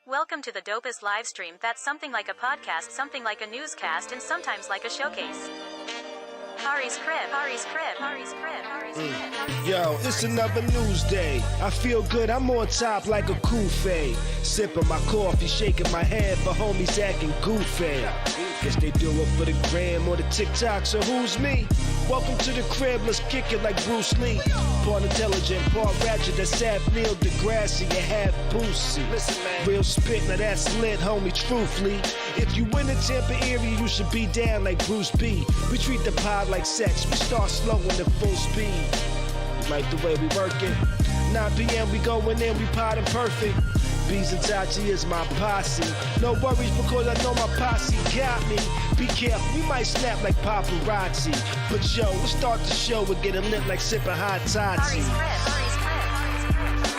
Welcome to the dopest live stream that's something like a podcast, something like a newscast, and sometimes like a showcase. Khary's crib, Khary's crib, Khary's crib, Khary's crib. Yo, it's another news day. I feel good, I'm on top like a kufe. Sipping my coffee, shaking my head for homies acting goofy. Guess they do it for the gram or the TikTok, so who's me? Welcome to the crib, let's kick it like Bruce Lee. Part intelligent, part ratchet, that's half Neil deGrasse, you half Boosie. Listen, man. Real spit, now that's lit, homie, truthfully. If you in the Tampa area, you should be down like Bruce B. We treat the pod like sex, we start slow and at full speed. You like the way we work it? 9 p.m. we going in, we podding perfect. Beez and Tati is my posse. No worries because I know my posse got me. Be careful, we might snap like paparazzi. But yo, let's start the show and get it lit like sipping hot Tati. Khary's crib, Khary's crib, Khary's crib.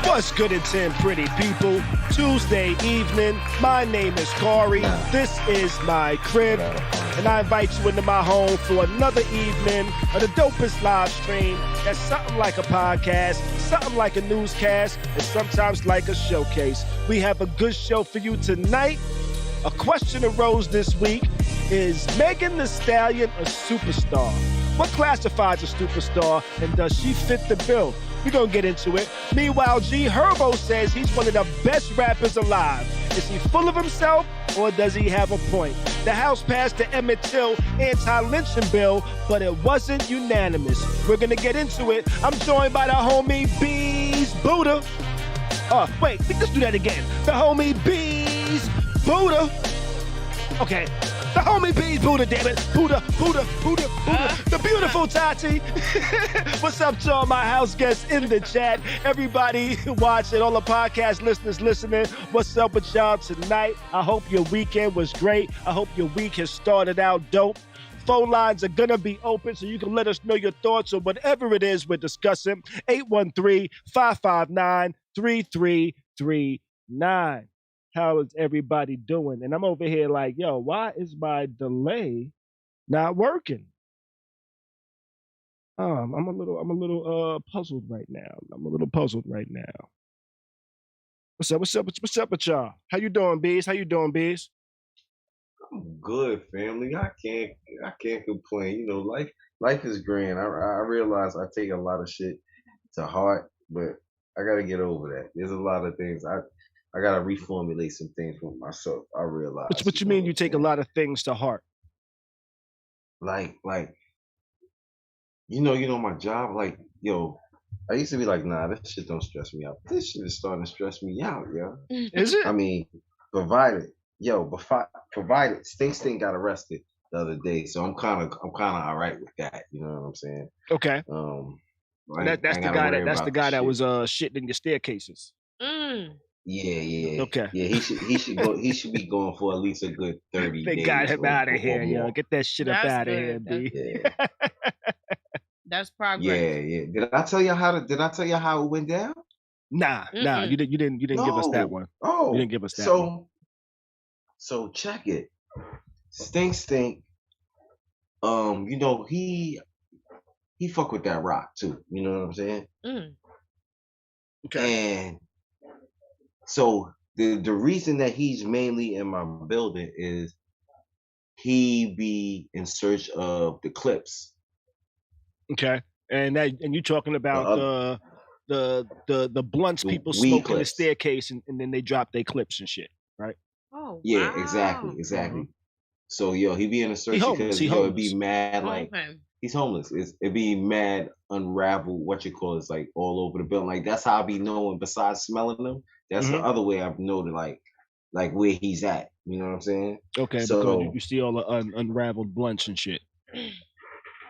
What's good in 10 pretty people? Tuesday evening, my name is Khary. This is my crib. And I invite you into my home for another evening of the dopest live stream. That's something like a podcast, something like a newscast, and sometimes like a showcase. We have a good show for you tonight. A question arose this week: is Megan Thee Stallion a superstar? What classifies a superstar, and does she fit the bill? We're gonna get into it. Meanwhile, Herbo says he's one of the best rappers alive. Is he full of himself, or does he have a point? The House passed the Emmett Till Anti-Lynching bill, but it wasn't unanimous. We're gonna get into it. I'm joined by the homie Beez Buddha. Wait, let's do that again. The homie Beez Buddha. Okay. The homie Beez Buddha, damn it. Buddha. The beautiful Tati. What's up to all my house guests in the chat? Everybody watching, all the podcast listeners listening. What's up with y'all tonight? I hope your weekend was great. I hope your week has started out dope. Phone lines are gonna be open so you can let us know your thoughts on whatever it is we're discussing. 813-559-3339. How is everybody doing? And I'm over here like, yo, why is my delay not working? I'm a little puzzled right now. What's up with y'all? How you doing, Beez? I'm good, family. I can't complain. You know, life is grand. I realize I take a lot of shit to heart, but I gotta get over that. There's a lot of things I gotta reformulate some things for myself. I realize. What you mean you take a lot of things to heart? Like, you know my job. Like, yo, I used to be like, nah, this shit don't stress me out. This shit is starting to stress me out, yo. Is it? I mean, provided Sting got arrested the other day, so I'm kind of all right with that. You know what I'm saying? Okay. That's the guy that was shitting in your staircases. Yeah. Okay. Yeah, he should be going for at least a good 30 days. They got him out of here, yo. Get that shit up out of here, B. Yeah. That's progress. Yeah. Did I tell you how it went down? Nah. You didn't give us that one. Oh, you didn't give us that one. So check it. Stink. You know, he fuck with that rock too. You know what I'm saying? Okay. And so the reason that he's mainly in my building is he be in search of the clips. Okay. And you talking about the blunts people smoke in the staircase and then they drop their clips and shit, right? Oh, yeah, wow. exactly. Mm-hmm. So yo, he be in a search because it'd be mad like he's homeless. It'd be mad unraveled, what you call it, it's like all over the building. Like that's how I be knowing. Besides smelling them, that's the other way I've known like where he's at. You know what I'm saying? Okay, so because you see all the unraveled blunts and shit.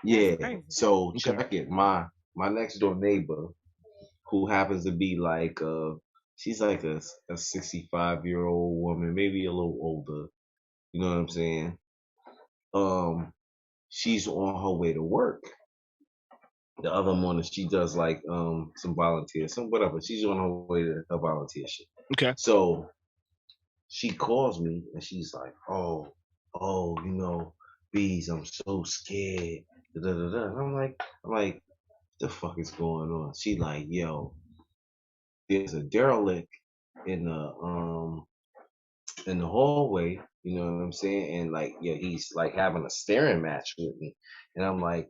Yeah. So check it. My next door neighbor, who happens to be like she's like a 65-year-old woman, maybe a little older. You know what I'm saying? She's on her way to work. The other morning she does like some volunteer, some whatever. She's on her way to her volunteer shit. Okay. So she calls me and she's like, oh, you know, Beez, I'm so scared. Da, da, da, da. And I'm like, the fuck is going on? She like, yo, there's a derelict in the hallway, you know what I'm saying? And like, he's like having a staring match with me. And I'm like,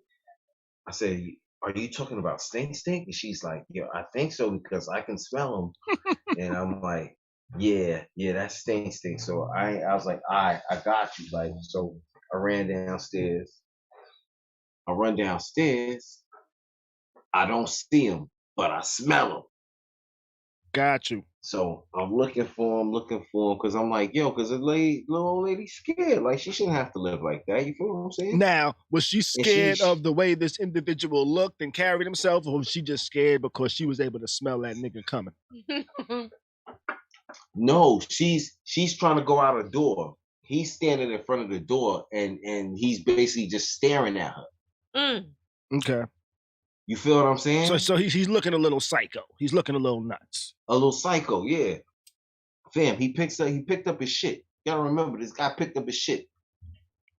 I said, are you talking about Stink? And she's like, I think so because I can smell him. And I'm like, yeah, that's Stink. So I was like, I got you. Like, so I ran downstairs. I run downstairs. I don't see him, but I smell him. Got you. So I'm looking for him, because I'm like, because the little old lady's scared. Like, she shouldn't have to live like that. You feel what I'm saying? Now, was she scared of the way this individual looked and carried himself, or was she just scared because she was able to smell that nigga coming? No, she's trying to go out a door. He's standing in front of the door, and he's basically just staring at her. Okay. You feel what I'm saying? So he's looking a little psycho. He's looking a little nuts. A little psycho, yeah. Fam, he picked up his shit. You gotta remember, this guy picked up his shit.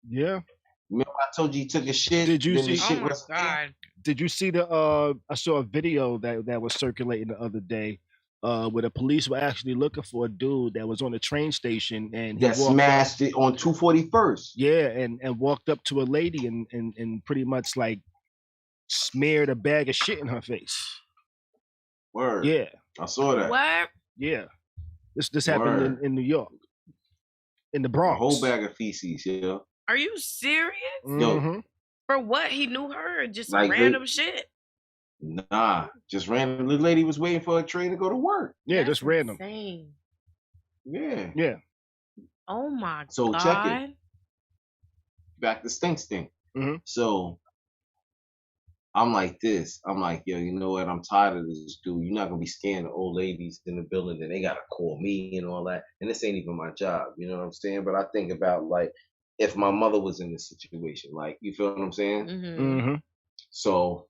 Yeah. Remember I told you he took his shit? Did you see? Oh my God. Did you see I saw a video that was circulating the other day, where the police were actually looking for a dude that was on a train station and he smashed it on 241st. Yeah, and walked up to a lady and pretty much like smeared a bag of shit in her face. Word. Yeah. I saw that. What? Yeah. This happened in New York. In the Bronx. A whole bag of feces, yeah. Are you serious? Mm-hmm. For what? He knew her? Just like random shit? Nah. Just random. The lady was waiting for a train to go to work. Yeah, That's just random. Insane. Yeah. Yeah. Oh my God. So check it. Back to Stink. Mm-hmm. So I'm like this. I'm like, you know what? I'm tired of this dude. You're not gonna be scaring the old ladies in the building, and they gotta call me and all that. And this ain't even my job. You know what I'm saying? But I think about like if my mother was in this situation, like, you feel what I'm saying? Mm-hmm. So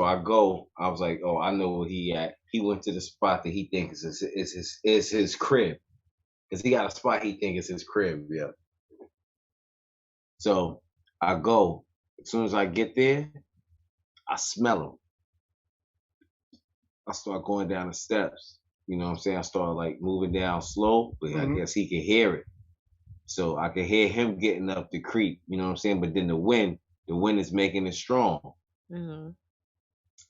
I go. I was like, oh, I know where he at. He went to the spot that he thinks is his crib, because he got a spot he thinks is his crib. Yeah. So I go. As soon as I get there, I smell him. I start going down the steps. You know what I'm saying? I start like moving down slow, but I guess he could hear it. So I could hear him getting up the creek. You know what I'm saying? But then the wind is making it strong. Mm-hmm.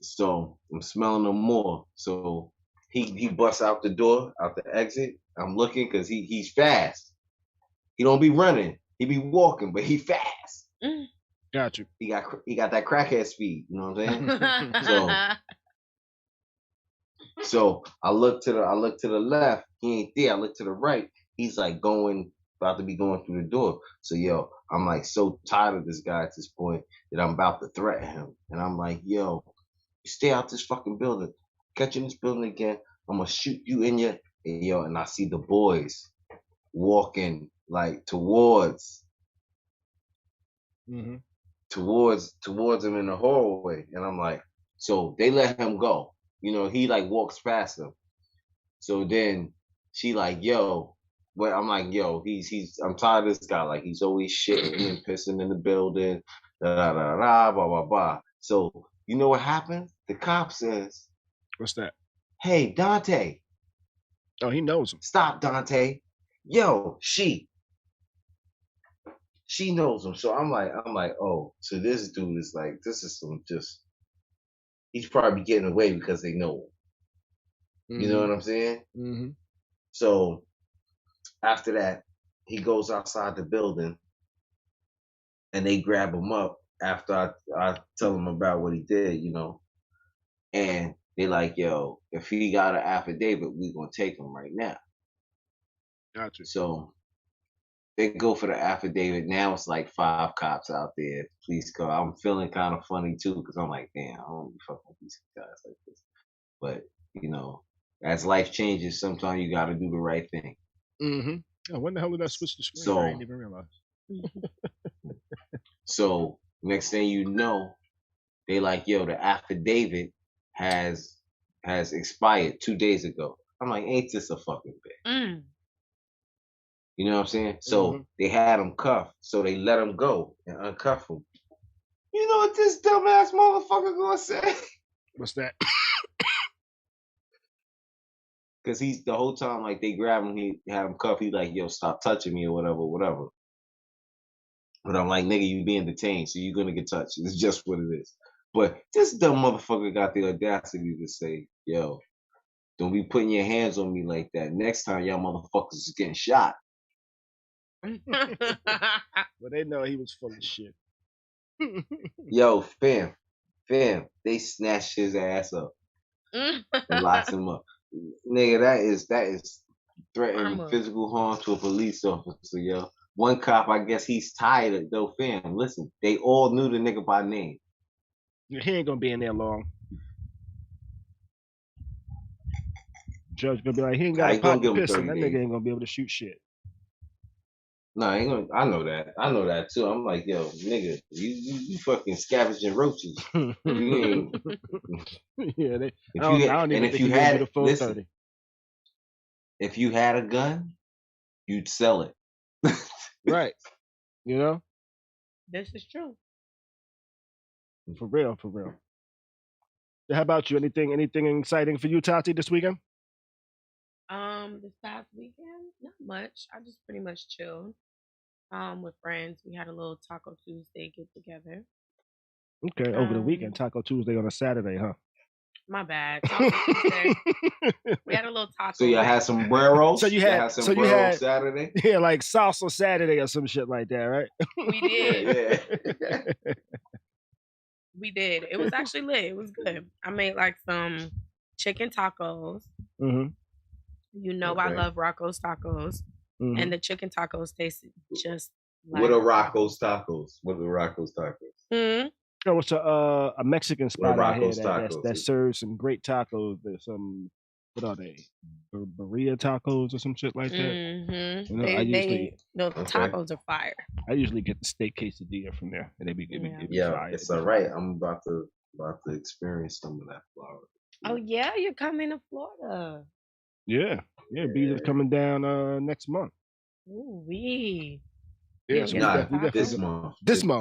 So I'm smelling him more. So he busts out the door, out the exit. I'm looking because he's fast. He don't be running. He be walking, but he fast. Got you. He got that crackhead speed. You know what I'm saying? So I look to the left. He ain't there. I look to the right. He's like about to be going through the door. So I'm like so tired of this guy at this point that I'm about to threaten him. And I'm like, you stay out this fucking building. Catch you in this building again, I'm gonna shoot you in your. And I see the boys walking like towards him in the hallway, and I'm like, so they let him go. He like walks past them. So then she like, but I'm like, I'm tired of this guy. Like, he's always shitting and pissing in the building, blah, blah, blah, blah. So you know what happened? The cop says, what's that? Hey, Dante. Oh, he knows him. Stop, Dante. She knows him. So I'm like, oh, so this dude is like, this is he's probably getting away because they know him. Mm-hmm. You know what I'm saying? Mm-hmm. So after that, he goes outside the building and they grab him up after I tell him about what he did, and they like, if he got an affidavit, we gonna take him right now. Gotcha. So they go for the affidavit. Now it's like 5 cops out there. Police car. I'm feeling kind of funny too, because I'm like, damn, I don't be fucking with these guys like this. But as life changes, sometimes you got to do the right thing. Mm-hmm. Oh, when the hell did I switch the screen? So, I didn't even realize. So next thing you know, they like, the affidavit has expired 2 days ago. I'm like, ain't this a fucking bitch? You know what I'm saying? So they had him cuffed, so they let him go and uncuff him. You know what this dumbass motherfucker gonna say? What's that? Cause he's the whole time like they grab him, he have him cuffed. He like, yo, stop touching me or whatever. But I'm like, nigga, you being detained, so you're gonna get touched. It's just what it is. But this dumb motherfucker got the audacity to say, yo, don't be putting your hands on me like that. Next time y'all motherfuckers is getting shot. Well, they know he was full of shit. Yo, fam, they snatched his ass up and locked him up. Nigga, that is threatening physical harm to a police officer, yo. One cop, I guess he's tired of though, fam. Listen, they all knew the nigga by name. He ain't gonna be in there long. Judge gonna be like, he ain't got a pop pistol. That nigga ain't gonna be able to shoot shit. No, I ain't gonna. I know that too. I'm like, yo, nigga, you fucking scavenging roaches. You ain't. Yeah, if you had a gun, you'd sell it. Right. You know? This is true. For real. So how about you? Anything exciting for you, Tati, this weekend? This past weekend, not much. I just pretty much chilled. With friends. We had a little Taco Tuesday get together. Okay, over the weekend, Taco Tuesday on a Saturday, huh? My bad. Taco Tuesday. We had a little taco. So y'all had sombreros? So you had Saturday? Yeah, like salsa Saturday or some shit like that, right? We did. Yeah. We did. It was actually lit. It was good. I made like some chicken tacos. Mm-hmm. You know, I love Rocco's tacos. Mm-hmm. And the chicken tacos tasted just like... What are Rocco's tacos? Mm-hmm. Oh, it's a Mexican spot out here that serves some great tacos. There's some, what are they? Burrito tacos or some shit like that. Mm-hmm. You know, the tacos are fire. I usually get the steak quesadilla from there, and they be giving me fire. It's all right. I'm about to experience some of that flour. Oh yeah, you're coming to Florida. Yeah. Beez is coming down next month. Ooh wee. Yeah, this month.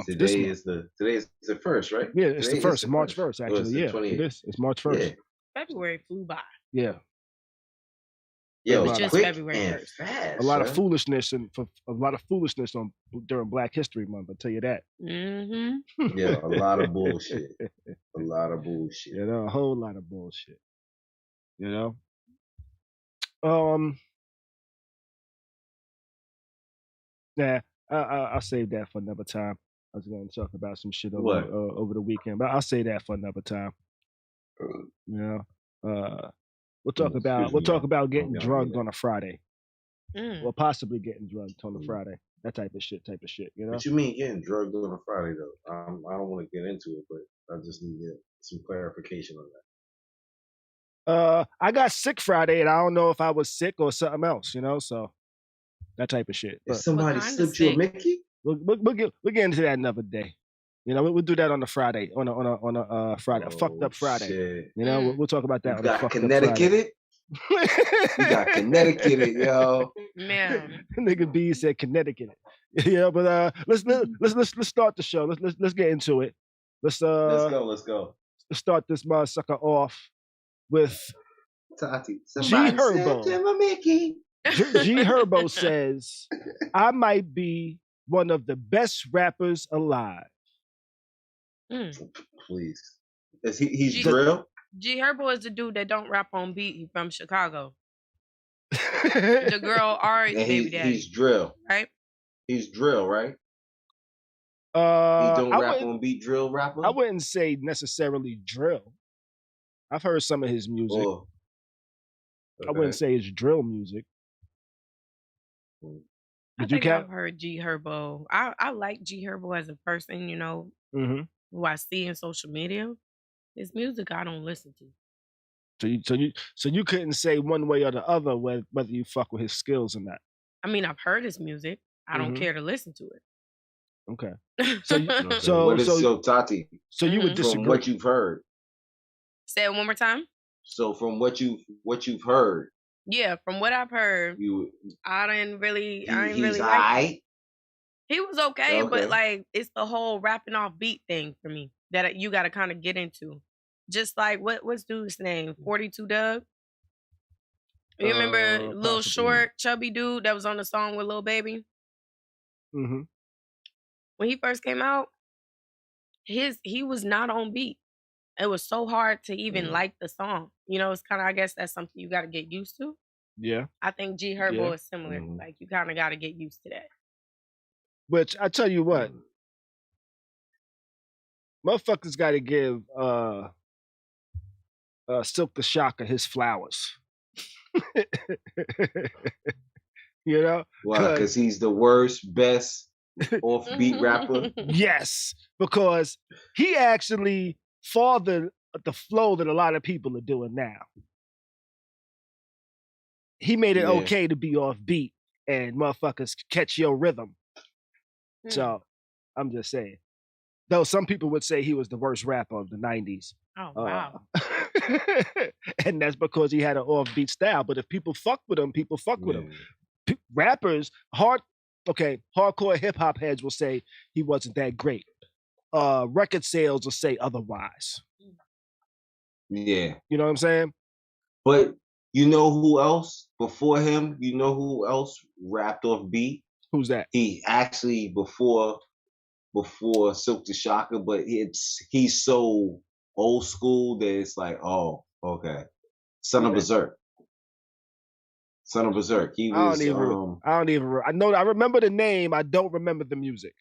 Today is the first, right? Yeah, it's the first. March 1st, actually. It's March 1st. Yeah. February flew by. Yeah. Yeah, it's just February 1st. Fast, a lot of foolishness during Black History Month. I'll tell you that. Mm-hmm. Yeah, a lot of bullshit. You know, a whole lot of bullshit. You know. Yeah, I'll save that for another time. I was going to talk about some shit over the weekend, but I'll save that for another time. You know, we'll talk about getting drugged on a Friday, or possibly getting drugged on a Friday. That type of shit. You know. What you mean getting drugged on a Friday though? I don't want to get into it, but I just need some clarification on that. I got sick Friday, and I don't know if I was sick or something else. You know, so. That type of shit. If somebody slipped you a Mickey, we'll get into that another day. You know, we'll do that on a Friday, on a Friday, a fucked up Friday. Shit. You know, we'll talk about that. You got Connecticut. You got Connecticut, yo. Man, nigga B said Connecticut. Yeah, but let's start the show. Let's get into it. Let's go. Let's start this motherfucker off with Tati. G Herbo. G Herbo says, I might be one of the best rappers alive. Please. He's drill? G Herbo is the dude that don't rap on beat. He's from Chicago. The girl Ari's baby daddy. He's drill. Right? He's drill, right? He don't rap on beat, drill rapper? I wouldn't say necessarily drill. I've heard some of his music. Oh. Okay. I wouldn't say it's drill music. I've heard G Herbo. I like G Herbo as a person, you know, who I see in social media. His music I don't listen to. So you couldn't say one way or the other whether you fuck with his skills or not. I mean, I've heard his music. I don't care to listen to it. Okay. So Tati. So you would disagree from what you've heard. Say it one more time. So from what you've heard. Yeah, from what I've heard, I didn't really like him. He was okay, but like it's the whole rapping off beat thing for me that you got to kind of get into. Just like what's dude's name? 42 Doug. You remember little short, chubby dude that was on the song with Lil Baby? Mm-hmm. When he first came out, he was not on beat. It was so hard to even like the song. You know, it's kind of, I guess that's something you got to get used to. Yeah. I think G Herbo is similar. Like, you kind of got to get used to that. Which, I tell you what, motherfuckers got to give Silk the Shocker his flowers. You know? Why? Because he's the worst, best offbeat rapper? Yes, because he actually fathered the flow that a lot of people are doing now. He made it okay to be offbeat and motherfuckers catch your rhythm. So, I'm just saying. Though some people would say he was the worst rapper of the 90s. Oh, wow. And that's because he had an offbeat style. But if people fuck with him, people fuck with him. Rappers, hardcore hip-hop heads will say he wasn't that great. Record sales will say otherwise. Yeah. You know what I'm saying? But you know who else before him? You know who else rapped off beat? Who's that? He actually before Silk the Shocker, but he's so old school that it's like, oh, okay. Son of Berserk. He was. I remember the name. I don't remember the music.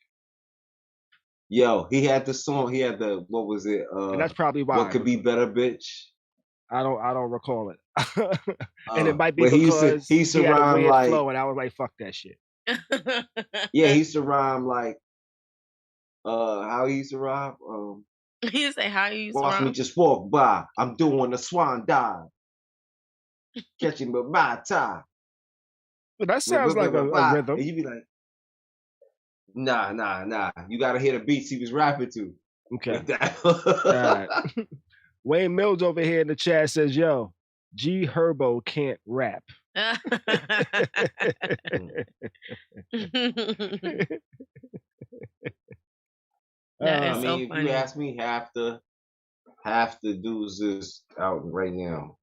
Yo, he had the song. He had the, what was it? And that's probably why. What Could Be Better, Bitch? I don't recall it. And it might be because he used to had rhyme a weird like flow, and I was like, fuck that shit. Yeah, he used to rhyme like how he used to rhyme. He used to say how he used to rhyme. Watch me just walk by. I'm doing a swan dive. Catching with my tie. But that sounds like a rhythm. And you be like, nah. You gotta hear the beats he was rapping to. Okay. All right. Wayne Mills over here in the chat says, yo, G Herbo can't rap. That is so funny. If you ask me, half the dudes is out right now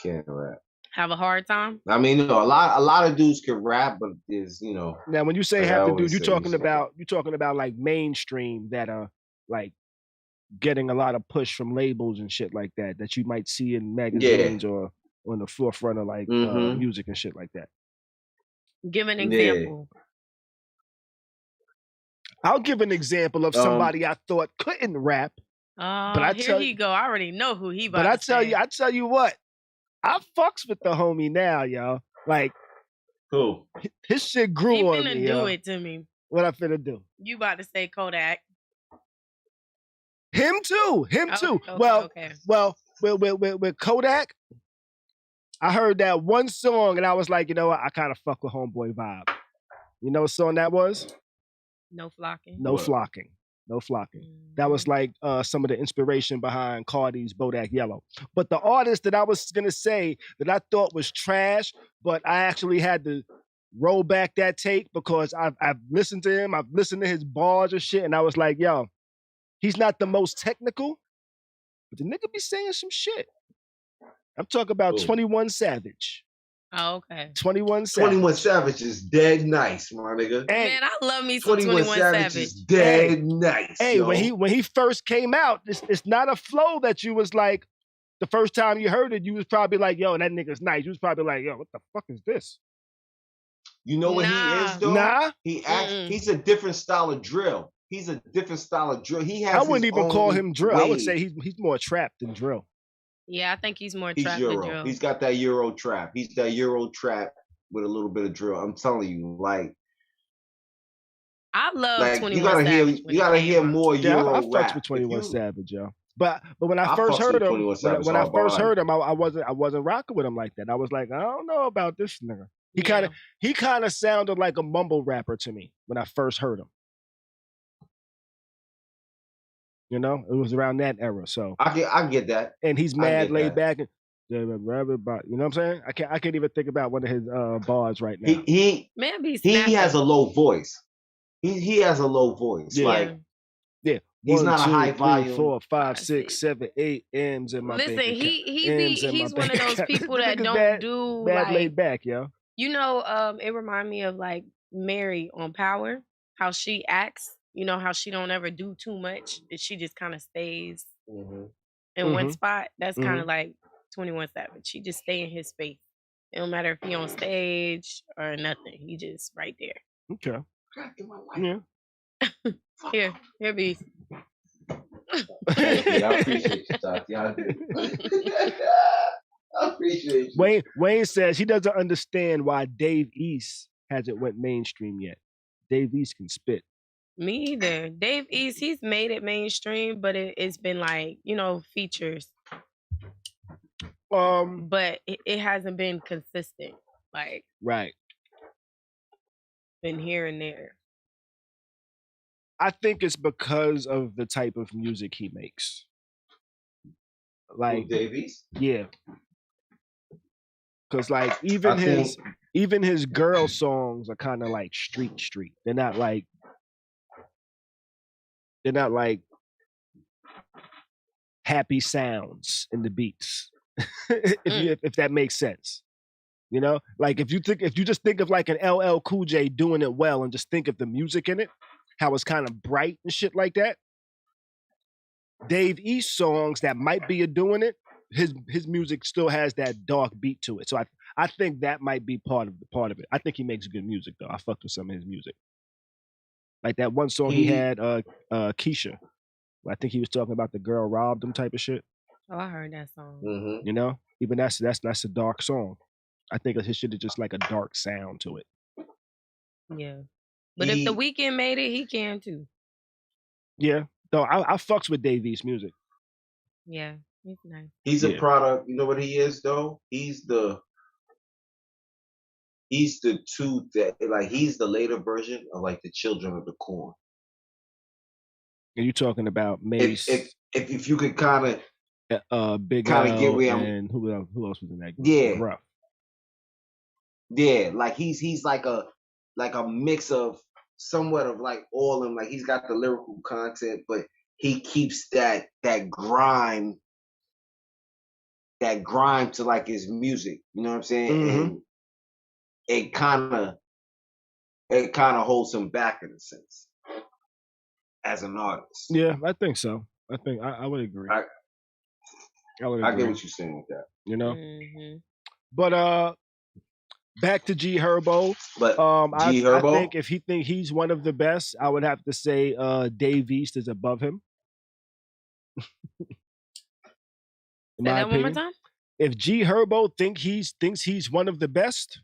can't rap. Have a hard time? I mean, no, a lot of dudes can rap, but is, you know. Now, when you say have to do, you're talking about like mainstream that are like getting a lot of push from labels and shit like that you might see in magazines or on the forefront of like music and shit like that. Give an example. I'll give an example of somebody I thought couldn't rap. But here he go. I already know who he about to say. I tell you what, I fucks with the homie now, yo. Like, who? His shit grew on me. He finna do it to me. What I finna do? You about to say Kodak. Him too. Okay. Well, with Kodak, I heard that one song and I was like, you know what? I kind of fuck with Homeboy vibe. You know what song that was? No Flocking. No Flocking. That was like some of the inspiration behind Cardi's Bodak Yellow. But the artist that I was gonna say that I thought was trash, but I actually had to roll back that tape because I've listened to him, I've listened to his bars and shit, and I was like, yo, he's not the most technical, but the nigga be saying some shit. I'm talking about 21 Savage. Oh, okay. 21 Savage. 21 Savage is dead nice, my nigga. Man, I love me some 21 Savage. Is dead nice. Hey, yo. when he first came out, it's not a flow that you was like, the first time you heard it, you was probably like, yo, that nigga's nice. You was probably like, yo, what the fuck is this? You know what he is, though? Nah. He's a different style of drill. He has I wouldn't even call him drill. Wave. I would say he's more trap than drill. Yeah, I think he's more trap than drill. He's got that Euro trap. He's that Euro trap with a little bit of drill. I'm telling you, like, I love like, 21 Savage. You gotta hear more Euro I rap. fucks with 21 Savage, yo. But when I first heard him, I wasn't rocking with him like that. I was like, I don't know about this nigga. He kind of sounded like a mumble rapper to me when I first heard him. You know, it was around that era, so I get that. And he's mad laid back and you know what I'm saying? I can't even think about one of his bars right now. He has a low voice. He has a low voice. Yeah. Like, yeah. He's 1, not 2, a high 3, volume. 4, 5, 6, 7, 8 M's in my bank account. Listen, he's one of those people that don't do bad like laid back, yo. You know, it remind me of like Mary on Power, how she acts. You know how she don't ever do too much, and she just kind of stays in one spot. That's kind of like 21 Savage. She just stay in his space. It don't matter if he on stage or nothing. He just right there. Okay. Yeah. Here, Beez. Thank you. I appreciate you, Tati. I do. I appreciate you. Wayne says he doesn't understand why Dave East hasn't went mainstream yet. Dave East can spit. Me either. Dave East, he's made it mainstream, but it's been like, features. But it hasn't been consistent. Like, right. Been here and there. I think it's because of the type of music he makes. Like Dave East? Yeah. Cause like even his girl songs are kind of like street. They're not like happy sounds in the beats. if that makes sense. You know? Like if you just think of like an LL Cool J doing it well and just think of the music in it, how it's kind of bright and shit like that. Dave East songs that might be doing it, his music still has that dark beat to it. So I think that might be part of it. I think he makes good music though. I fucked with some of his music. Like that one song he had, Keisha. I think he was talking about the girl robbed him type of shit. Oh, I heard that song. Mm-hmm. You know? Even that's a dark song. I think his shit is just like a dark sound to it. Yeah. But if The Weeknd made it, he can too. Yeah. No, I fucks with Dave East music. Yeah, he's nice. He's a product. You know what he is though? He's the two that like he's the later version of like the Children of the Corn. Are you talking about Mace? If you could kind of Big L get where and who else was in that group? Yeah. Gruff. Yeah, like he's like a mix of somewhat of like all of them. Like he's got the lyrical content, but he keeps that grime to like his music. You know what I'm saying? And it kind of holds him back in a sense as an artist. Yeah, I think so. I think I would agree. I get what you're saying with that. You know? But back to G Herbo. But I think if he think he's one of the best, I would have to say Dave East is above him. Say that one more time? If G Herbo thinks he's one of the best,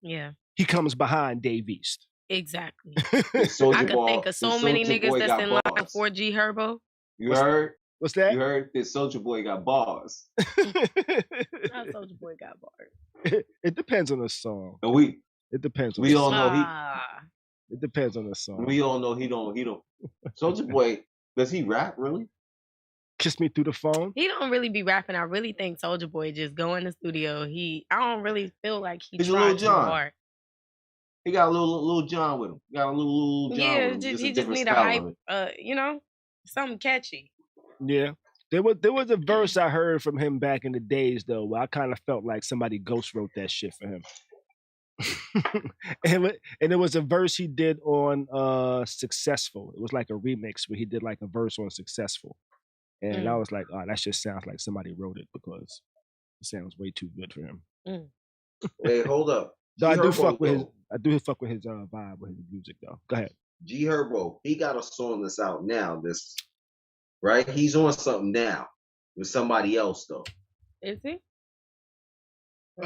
yeah, he comes behind Dave East. Exactly. I could think of so many niggas that's in line for G Herbo. You heard? What's that? You heard that Soulja Boy got bars. Not Soulja Boy got bars. It depends on the song. It depends on we all know it depends on the song. We all know he don't Soulja Boy, does he rap really? Kiss Me Through the Phone. He don't really be rapping. I really think Soulja Boy just go in the studio. I don't really feel like he's trying too hard. He got a little John with him. Got a little John with him. He just need a hype, something catchy. Yeah. There was a verse I heard from him back in the days though, where I kind of felt like somebody ghost wrote that shit for him. and it was a verse he did on Successful. It was like a remix where he did like a verse on Successful. And I was like, oh, that just sounds like somebody wrote it because it sounds way too good for him. Hey, hold up. So I do fuck with his vibe with his music though. Go ahead. G Herbo, he got a song that's out now. Right? He's on something now with somebody else though. Is he?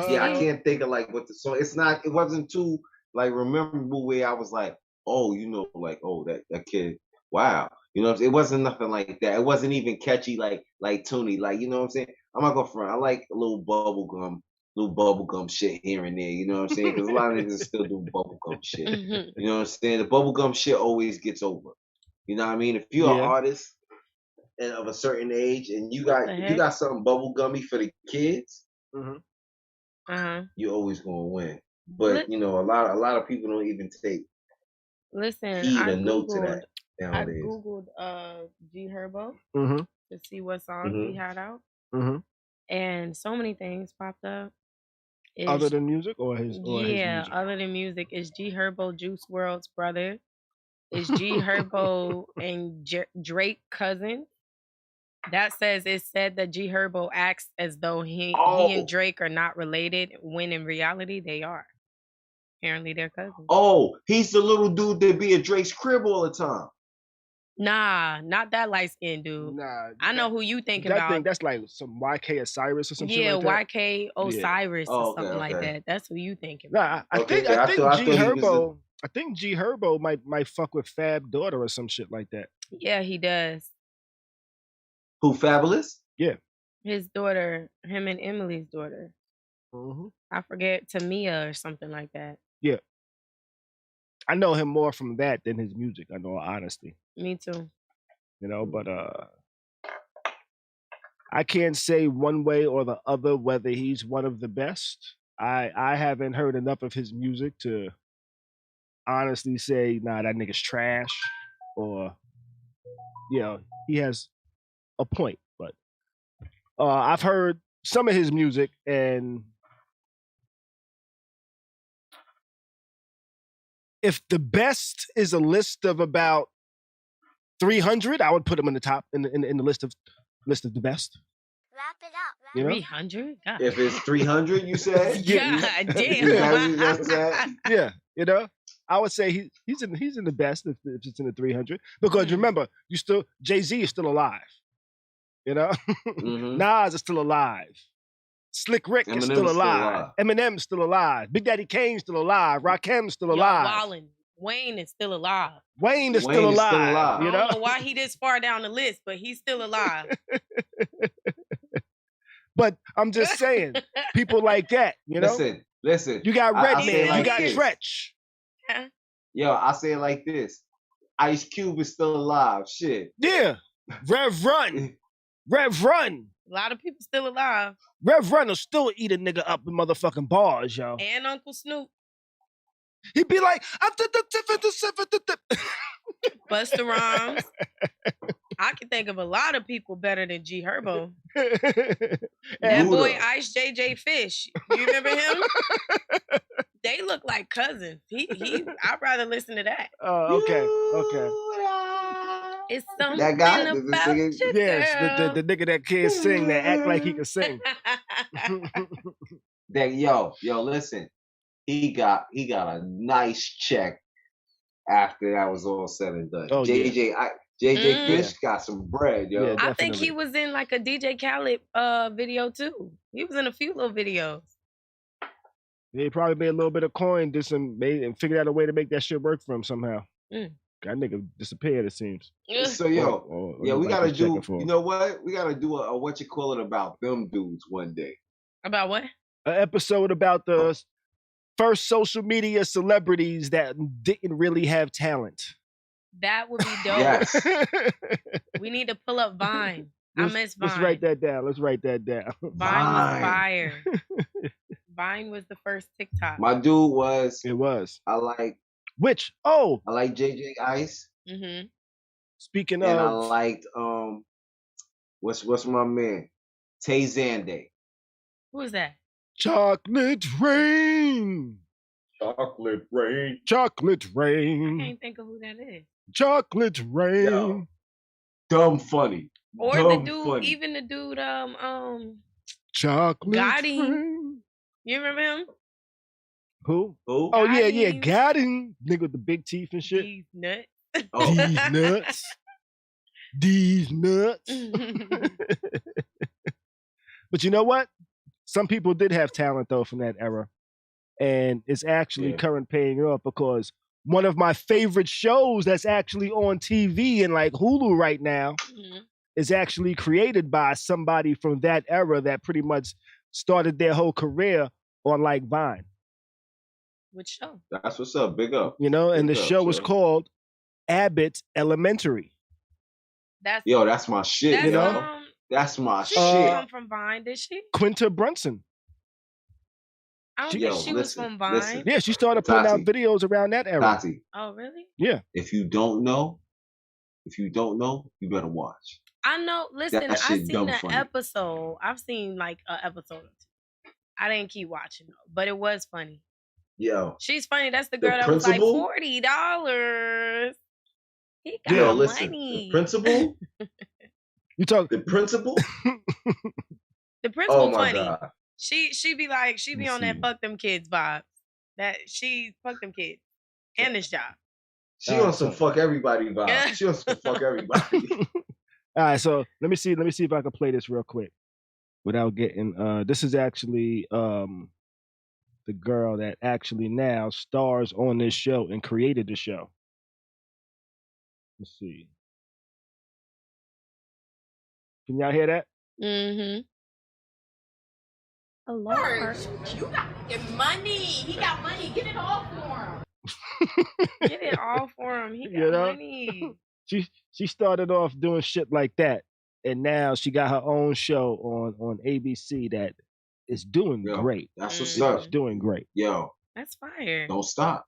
Yeah, I can't think of like what the song. It wasn't too like memorable where I was like, oh, that kid, wow. You know what I'm saying? It wasn't nothing like that. It wasn't even catchy like Toonie. Like, you know what I'm saying? I'm not gonna front. I like a little bubblegum shit here and there, you know what I'm saying? Because a lot of niggas still do bubblegum shit. You know what I'm saying? The bubblegum shit always gets over. You know what I mean? If you're an artist and of a certain age and you got something bubblegummy for the kids, you're always gonna win. But a lot of people don't even take heed or note to that. I googled G Herbo to see what songs he had out, and so many things popped up. Other than music, or his music? Other than music, is G Herbo Juice WRLD's brother? Is G Herbo and Drake cousin? That says it said that G Herbo acts as though he and Drake are not related, when in reality they are. Apparently they're cousins. Oh, he's the little dude that be at Drake's crib all the time. Nah, not that light skinned dude. Nah, I know who you thinking about. I think that's like some YK Osiris or something like that. Yeah, YK Osiris or something like that. That's who you thinking about. Nah, I think G Herbo might fuck with Fab daughter or some shit like that. Yeah, he does. Who, Fabulous? Yeah. His daughter, him and Emily's daughter. I forget, Tamia or something like that. Yeah. I know him more from that than his music, in all honesty. Me too. You know, but I can't say one way or the other whether he's one of the best. I haven't heard enough of his music to honestly say, nah, that nigga's trash, or, you know, he has a point. But I've heard some of his music, and if the best is a list of about 300, I would put him in the top in the list of the best. Wrap it up. 300? If it's 300, you said? God damn. Yeah, you know, I would say he's in the best if it's in the 300, because remember, Jay-Z is still alive. You know, Nas is still alive. Slick Rick is still alive. Eminem's still alive. Big Daddy Kane's still alive. Rakim's still alive. Wayne is still alive. Wayne is still alive. You know? I don't know why he this far down the list, but he's still alive. But I'm just saying, people like that, you know? Listen. You got Redman, you got Tretch. Yo, I say it like this. Ice Cube is still alive. Shit. Yeah. Rev Run. A lot of people still alive. Rev Run will still eat a nigga up in motherfucking bars, yo. And Uncle Snoop. He'd be like, Busta Rhymes. I can think of a lot of people better than G Herbo. That boy Ice JJ Fish. You remember him? They look like cousins. I'd rather listen to that. Oh, okay. It's something that guy, about you, yes, the nigga that can't sing, that act like he can sing. That yo, listen. He got a nice check after that was all said and done. Oh, JJ Fish got some bread, yo. Yeah, I think he was in like a DJ Khaled video too. He was in a few little videos. He probably made a little bit of coin, and figured out a way to make that shit work for him somehow. That nigga disappeared, it seems. So we gotta do. You know what? We gotta do a what you call it about them dudes one day. About what? An episode about the first social media celebrities that didn't really have talent. That would be dope. Yes. We need to pull up Vine. I miss Vine. Let's write that down. Vine was fire. Vine was the first TikTok. My dude was. It was. I like. Which? Oh. I like JJ Ice. Speaking and of. I liked what's my man? Tay Zande. Who is that? Chocolate Rain. I can't think of who that is. Chocolate Rain. Yo, dumb funny. Or dumb the dude, funny. even the dude, Chocolate Gotti. Rain. You remember him? Who? Oh Gotti. yeah, Gotti. Nigga with the big teeth and shit. These nuts. These nuts. But you know what? Some people did have talent though from that era. And it's actually current paying off, because one of my favorite shows that's actually on TV and like Hulu right now is actually created by somebody from that era that pretty much started their whole career on like Vine. Which show? That's what's up. Big up. You know, and the show was called Abbott Elementary. That's my shit. You know, that's my shit. She come from Vine, did she? Quinta Brunson. I don't think she was from Vine. Yeah, she started putting out videos around that era. Tati. Oh, really? Yeah. If you don't know, If you don't know, you better watch. I know. Listen, I've seen an episode. I've seen like an episode or two. I didn't keep watching though, but it was funny. Yo, she's funny. That's the girl that was like $40. He got money. The principal. You talk the principal. The principal funny. God. She be like she be on that fuck them kids vibe. That she fuck them kids and this job. She on some fuck everybody vibe. She on some fuck everybody. All right, so let me see if I can play this real quick without getting. This is actually the girl that actually now stars on this show and created the show. Let's see. Can y'all hear that? Mm-hmm. Lord, you got money. He got money. Get it all for him. Get it all for him. He got money. She started off doing shit like that, and now she got her own show on ABC that is doing great. That's what's up. It's doing great. Yo, that's fire. Don't stop.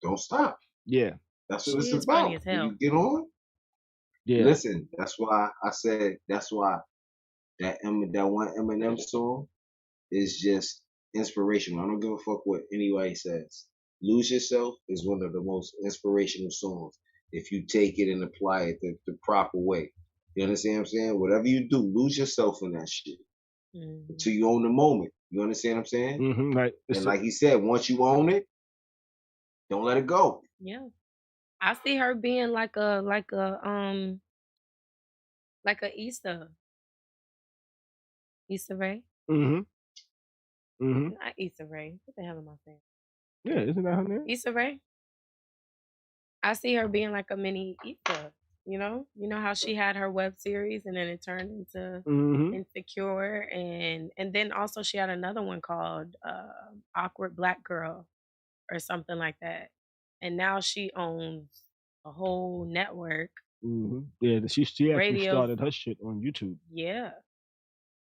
Don't stop. Yeah, that's what it's about. Funny as hell. You get on. Yeah. Listen, that's why I said that one Eminem song is just inspirational. I don't give a fuck what anybody says. Lose Yourself is one of the most inspirational songs if you take it and apply it the proper way. You understand what I'm saying? Whatever you do, lose yourself in that shit until you own the moment. You understand what I'm saying? Mm-hmm, right. And like he said, once you own it, don't let it go. Yeah, I see her being like a Issa Rae. Mm-hmm. Mm-hmm. Not Issa Rae. What the hell am I saying? Yeah, isn't that her name? Issa Rae. I see her being like a mini Issa. You know how she had her web series and then it turned into Insecure, and then also she had another one called Awkward Black Girl or something like that, and now she owns a whole network. Mm-hmm. Yeah, she actually started her shit on YouTube. Yeah.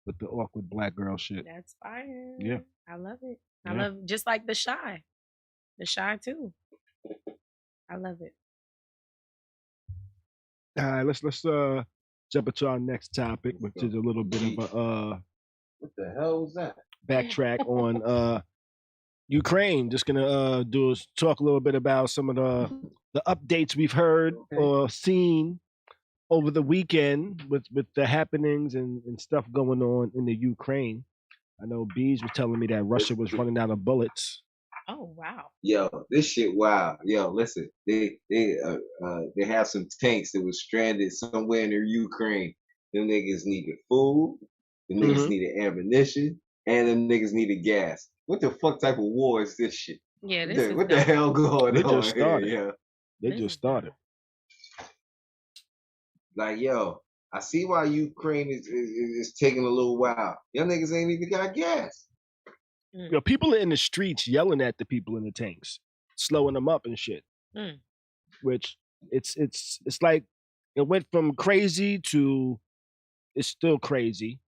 With the Awkward Black Girl shit. That's fire. Yeah. I love it. I love it. Just like The Shy. The Shy too. I love it. All right, let's jump into our next topic, which is a little bit of a what the hell was that? Backtrack on Ukraine. Just gonna talk a little bit about some of the updates we've heard or seen over the weekend with the happenings and stuff going on in the Ukraine. I know Beez was telling me that Russia was running out of bullets. Oh wow! Yo, this shit wow. Yo, listen, they have some tanks that was stranded somewhere in the Ukraine. Them niggas needed food. The niggas needed ammunition, and them niggas needed gas. What the fuck type of war is this shit? Yeah, what the hell going on? Just started. Here, They just started. Like, yo, I see why Ukraine is taking a little while. Y'all niggas ain't even got gas. You know, people are in the streets yelling at the people in the tanks, slowing them up and shit. Which it's like it went from crazy to it's still crazy,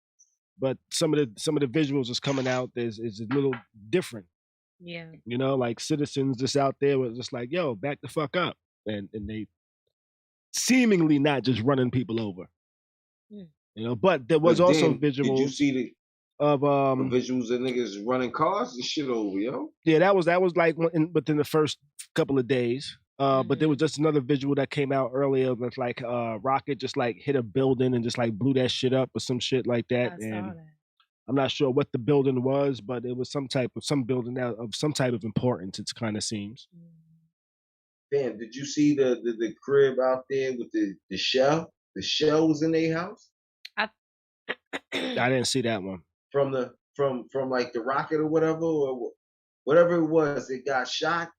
but some of the visuals that's coming out is a little different. Yeah. You know, like citizens just out there was just like, yo, back the fuck up. And they seemingly not just running people over. You know, but there was also visuals. Did you see of visuals of niggas running cars and shit over, yo? Yeah, that was like within the first couple of days. But there was just another visual that came out earlier that's like rocket just like hit a building and just like blew that shit up or some shit like that. And I'm not sure what the building was, but it was some building out of some type of importance, it kind of seems. Damn, did you see the crib out there with the shell? The shell was in their house? I didn't see that one. From like the rocket or whatever it was, it got shot.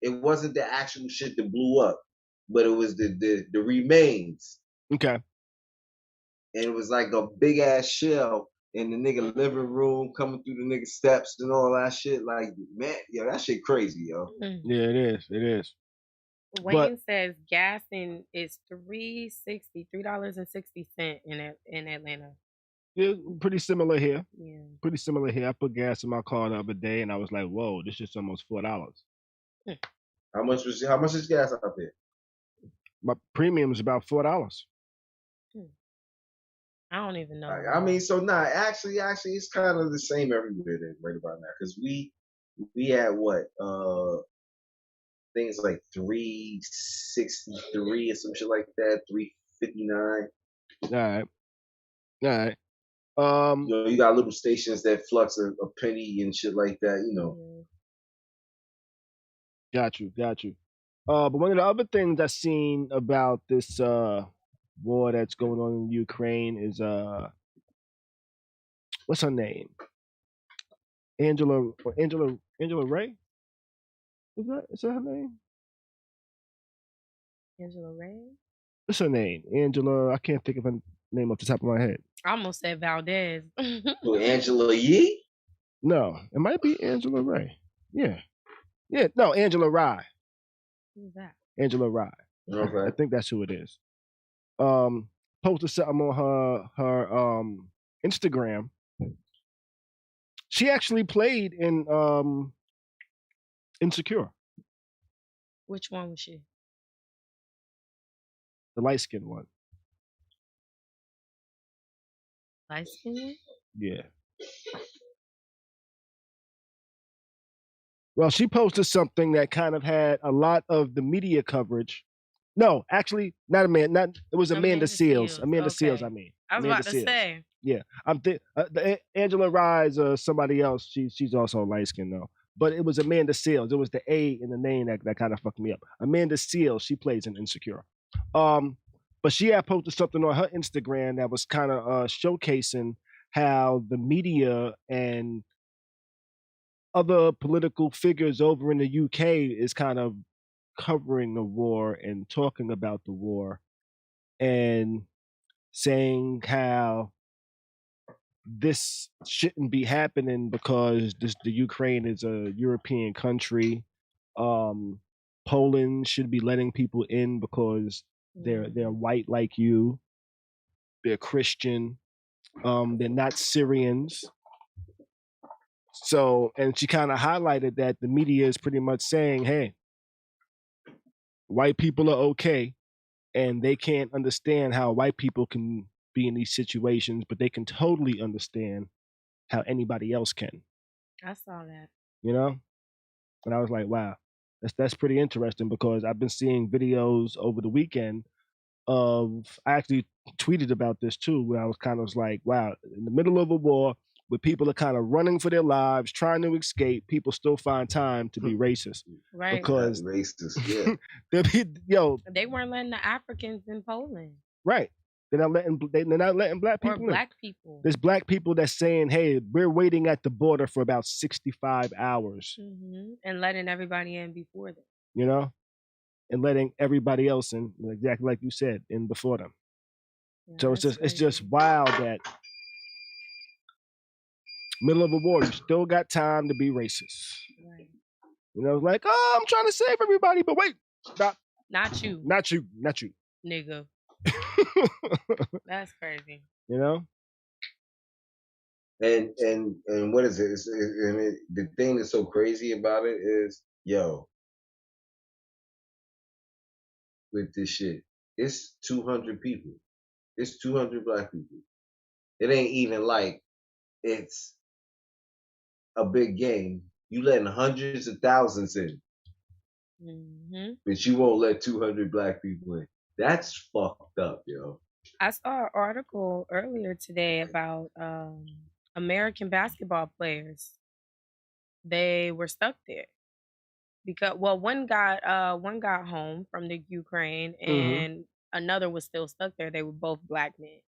It wasn't the actual shit that blew up, but it was the remains. Okay. And it was like a big ass shell in the nigga living room, coming through the nigga steps and all that shit. Like, man, yo, that shit crazy, yo. Yeah, it is. It is. Wayne says gas is $3.60 in Atlanta. Yeah, pretty similar here. Yeah. Pretty similar here. I put gas in my car the other day and I was like, whoa, this is almost $4. How much is gas out there? My premium is about $4. I don't even know. I mean, so actually, it's kind of the same everywhere then, right about now, because we had what things like 363 or some shit like that, 359. All right. You got little stations that flux a penny and shit like that, Got you. But one of the other things I've seen about this war that's going on in Ukraine is what's her name? Angela Ray? Is that her name? Angela Ray? What's her name? Angela, I can't think of her name off the top of my head. I almost said Valdez. Angela Yee? No, it might be Angela Ray. Yeah, no, Angela Rye. Who's that? Angela Rye. Okay. I think that's who it is. Posted something on her Instagram. She actually played in Insecure. Which one was she? The light-skinned one. Light-skinned one? Yeah. Well, she posted something that kind of had a lot of the media coverage. No, actually, it was Amanda Seales. Amanda Seales, I mean. I was Amanda about to say. Yeah, Angela Rye's somebody else. She's also light-skinned though. But it was Amanda Seales. It was the A in the name that kind of fucked me up. Amanda Seales, she plays in Insecure. But she had posted something on her Instagram that was kind of showcasing how the media and other political figures over in the UK is kind of covering the war and talking about the war and saying how this shouldn't be happening because the Ukraine is a European country. Poland should be letting people in because they're white like you. They're Christian. They're not Syrians. So, and she kind of highlighted that the media is pretty much saying, hey, white people are okay, and they can't understand how white people can be in these situations, but they can totally understand how anybody else can. I saw that. You know? And I was like, wow, that's pretty interesting because I've been seeing videos over the weekend I actually tweeted about this too, where I was kind of like, wow, in the middle of a war, where people are kind of running for their lives, trying to escape, people still find time to be racist. Right. Because racist, yeah. They weren't letting the Africans in Poland. Right. They're not letting black people in. Black people. There's black people that's saying, hey, we're waiting at the border for about 65 hours. Mm-hmm. And letting everybody in before them. You know? And letting everybody else in, exactly like you said, in before them. Yeah, so it's just wild that middle of a war, you still got time to be racist. Right. You know, like, oh, I'm trying to save everybody, but wait, stop. Not you. Not you. Nigga. That's crazy. You know? And what is it? The thing that's so crazy about it is, with this shit, it's 200 people. It's 200 black people. It ain't even like it's a big game. You letting hundreds of thousands in, but you won't let 200 black people in. That's fucked up, yo. I saw an article earlier today about American basketball players. They were stuck there because, well, one got home from the Ukraine and another was still stuck there. They were both black men,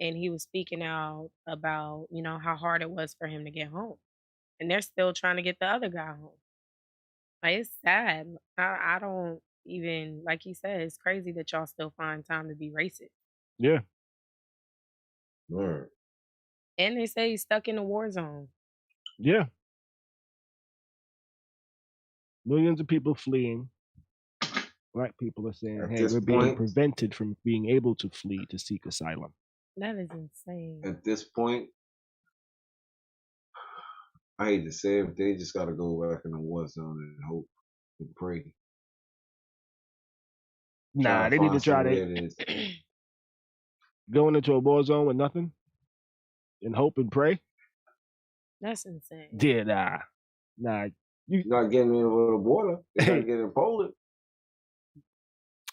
and he was speaking out about how hard it was for him to get home, and they're still trying to get the other guy home. Like, it's sad. I don't even, like he said, it's crazy that y'all still find time to be racist. Yeah. Word. And they say he's stuck in a war zone. Yeah. Millions of people fleeing. Black people are saying, hey, we're being prevented from being able to flee to seek asylum. That is insane. At this point, I hate to say it, they just got to go back in the war zone and hope and pray. Nah, they need to try going into a war zone with nothing and hope and pray. That's insane. Yeah, nah. You're not getting over the border. You're not getting in Poland.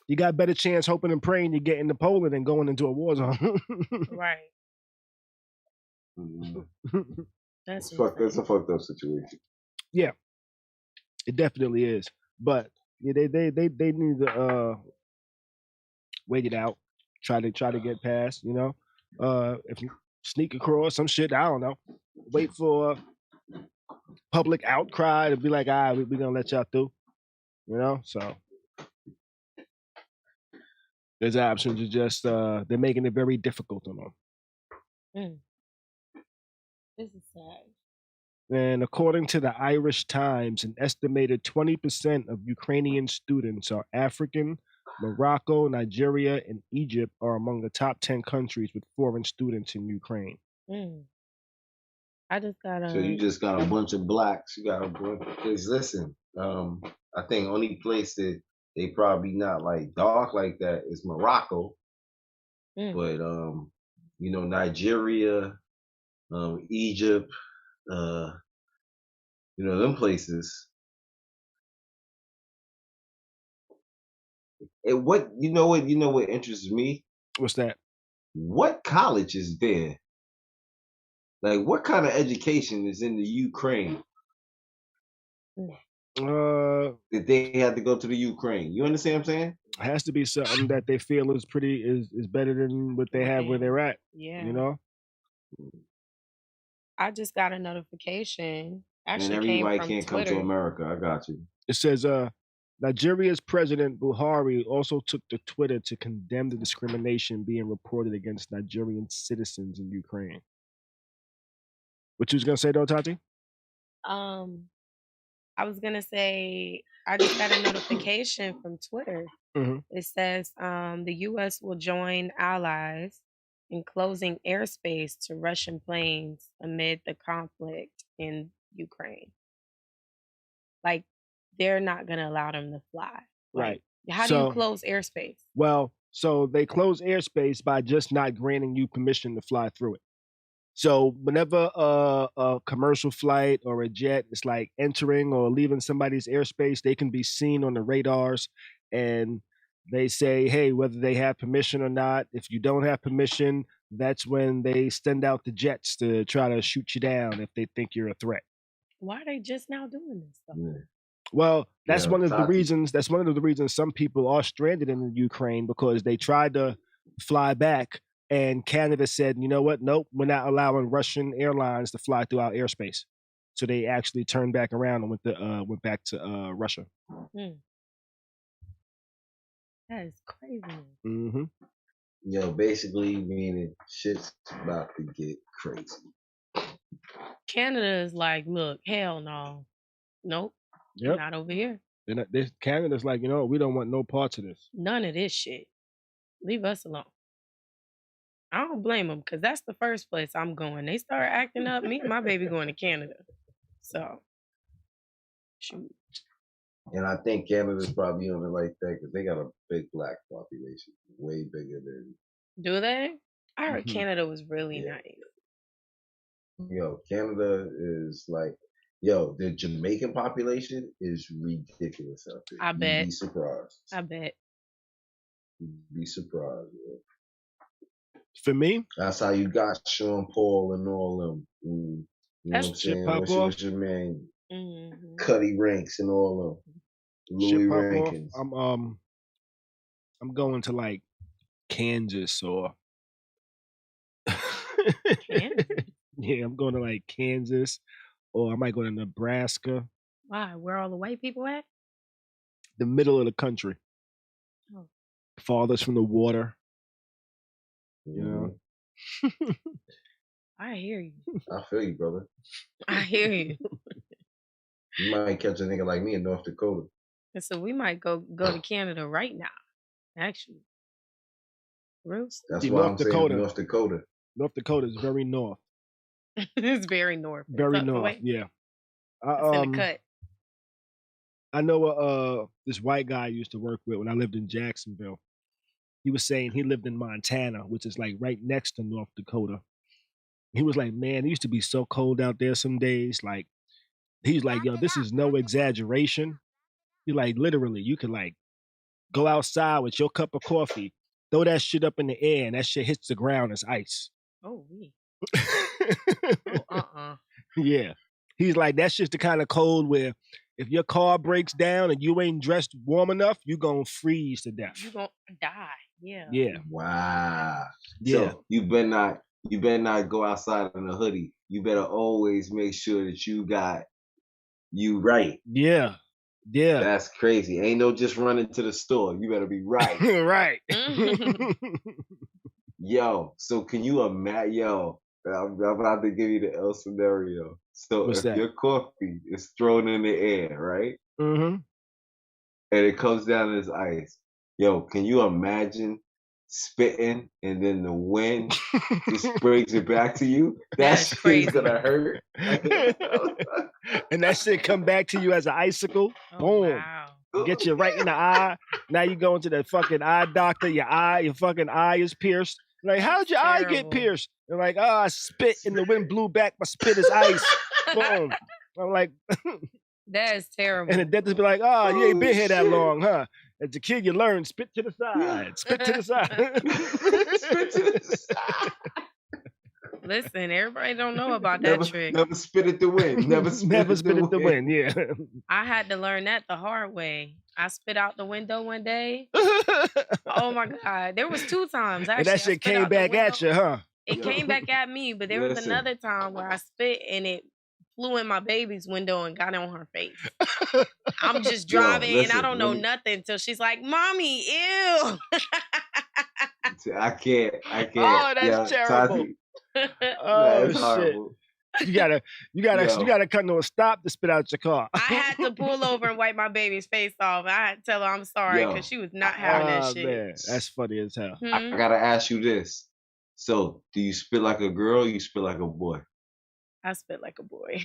You got a better chance hoping and praying you get into Poland than going into a war zone. Right. That's a fucked up situation. Yeah, it definitely is. But yeah, they need to wait it out. Try to get past. You know, if you sneak across some shit, I don't know. Wait for public outcry to be like, we're gonna let y'all through. You know, so there's options. It's just they're making it very difficult on them. This is sad. And according to the Irish Times, an estimated 20% of Ukrainian students are African. Morocco, Nigeria, and Egypt are among the top 10 countries with foreign students in Ukraine. I just got So you just got a bunch of blacks. You got a bunch. Because listen, I think only place that they probably not like dark like that is Morocco. But you know, Nigeria, Egypt, you know, them places. And what interests me? What's that? What college is there? Like, what kind of education is in the Ukraine? That they had to go to the Ukraine. You understand what I'm saying? It has to be something that they feel is better than what they have where they're at. Yeah. You know? I just got a notification. Actually, and everybody came from can't Twitter. come to America. I got you. It says Nigeria's President Buhari also took to Twitter to condemn the discrimination being reported against Nigerian citizens in Ukraine. What you was gonna say though, Tati? I was gonna say I just got a notification from Twitter. It says the U.S. will join allies in closing airspace to Russian planes amid the conflict in Ukraine. Like, they're not gonna allow them to fly. Right. How do you close airspace? Well, so they close airspace by just not granting you permission to fly through it. So whenever a commercial flight or a jet is like entering or leaving somebody's airspace, they can be seen on the radars, and they say, hey, whether they have permission or not. If you don't have permission, that's when they send out the jets to try to shoot you down if they think you're a threat. Why are they just now doing this stuff? Well, that's one of the reasons. That's one of the reasons some people are stranded in Ukraine, because they tried to fly back, and Canada said, you know what? Nope, we're not allowing Russian airlines to fly through our airspace. So they actually turned back around and went back to Russia. That is crazy. Basically meaning shit's about to get crazy. Canada is like, look, hell no. Nope. Yep. Not over here. Canada's like, you know, we don't want no parts of this. None of this shit. Leave us alone. I don't blame them, because that's the first place I'm going. They start acting up, me and my baby going to Canada. So, shoot. And I think Canada's probably on it like that because they got a big black population, way bigger than. Do they? I heard Canada was really nice. Yo, Canada is like, the Jamaican population is ridiculous out there. I bet. You'd be surprised. I bet. You'd be surprised. Yeah. For me, that's how you got Sean Paul and all them. You know what I'm saying? What's your man? Cuddy Ranks and all them. Louis Rankins. I'm going to like Kansas or. Kansas? Yeah, I'm going to like Kansas, or I might go to Nebraska. Why? Where all the white people at? The middle of the country. Oh. Farthest from the water. You know? I hear you. I feel you, brother. I hear you. You might catch a nigga like me in North Dakota. And so we might go to Canada right now. Actually. That's why I'm saying North Dakota. North Dakota is very north. It's very north. Very north, yeah. It's in the cut. I know this white guy I used to work with when I lived in Jacksonville. He was saying he lived in Montana, which is like right next to North Dakota. He was like, man, it used to be so cold out there some days. Like, he's like, yo, this is no exaggeration. He like, literally, you could like go outside with your cup of coffee, throw that shit up in the air, and that shit hits the ground as ice. Oh, we. Yeah. He's like, that's just the kind of cold where if your car breaks down and you ain't dressed warm enough, you gonna freeze to death. You gonna die. Yeah. Yeah. Wow. Yeah. So you better not go outside in a hoodie. You better always make sure that you got you right. Yeah. Yeah. That's crazy. Ain't no just running to the store. You better be right. Right. Yo, so can you imagine? Yo, I'm about to give you the L scenario. So What's if that? your coffee is thrown in the air, right? Mm-hmm. And it comes down as ice. Yo, can you imagine spitting and then the wind just brings it back to you? That's crazy. Gonna hurt. And that shit come back to you as an icicle. Boom. Wow. Get you right in the eye. Now you go into the fucking eye doctor. Your fucking eye is pierced. Like, how'd your eye get pierced? They're like, oh, I spit and the wind blew back. My spit is ice. Boom. I'm like, that is terrible. And the dentist be like, oh, you ain't been here that long, huh? As a kid, you learn spit to the side. Spit to the side. Spit to the side. Listen, everybody don't know about that trick. Never spit at the wind. Never spit at the wind. Yeah. I had to learn that the hard way. I spit out the window one day. Oh my God. There was 2 times actually. And that shit came back at you, huh? It came back at me, but there was another time where I spit and it flew in my baby's window and got on her face. I'm just driving and I don't know nothing until she's like, Mommy, ew. I can't. Oh, that's terrible. Oh shit! Horrible. You gotta come to a stop to spit out your car. I had to pull over and wipe my baby's face off. I had to tell her I'm sorry because she was not having that shit. Man, that's funny as hell. I gotta ask you this. So, do you spit like a girl or you spit like a boy? I spit like a boy.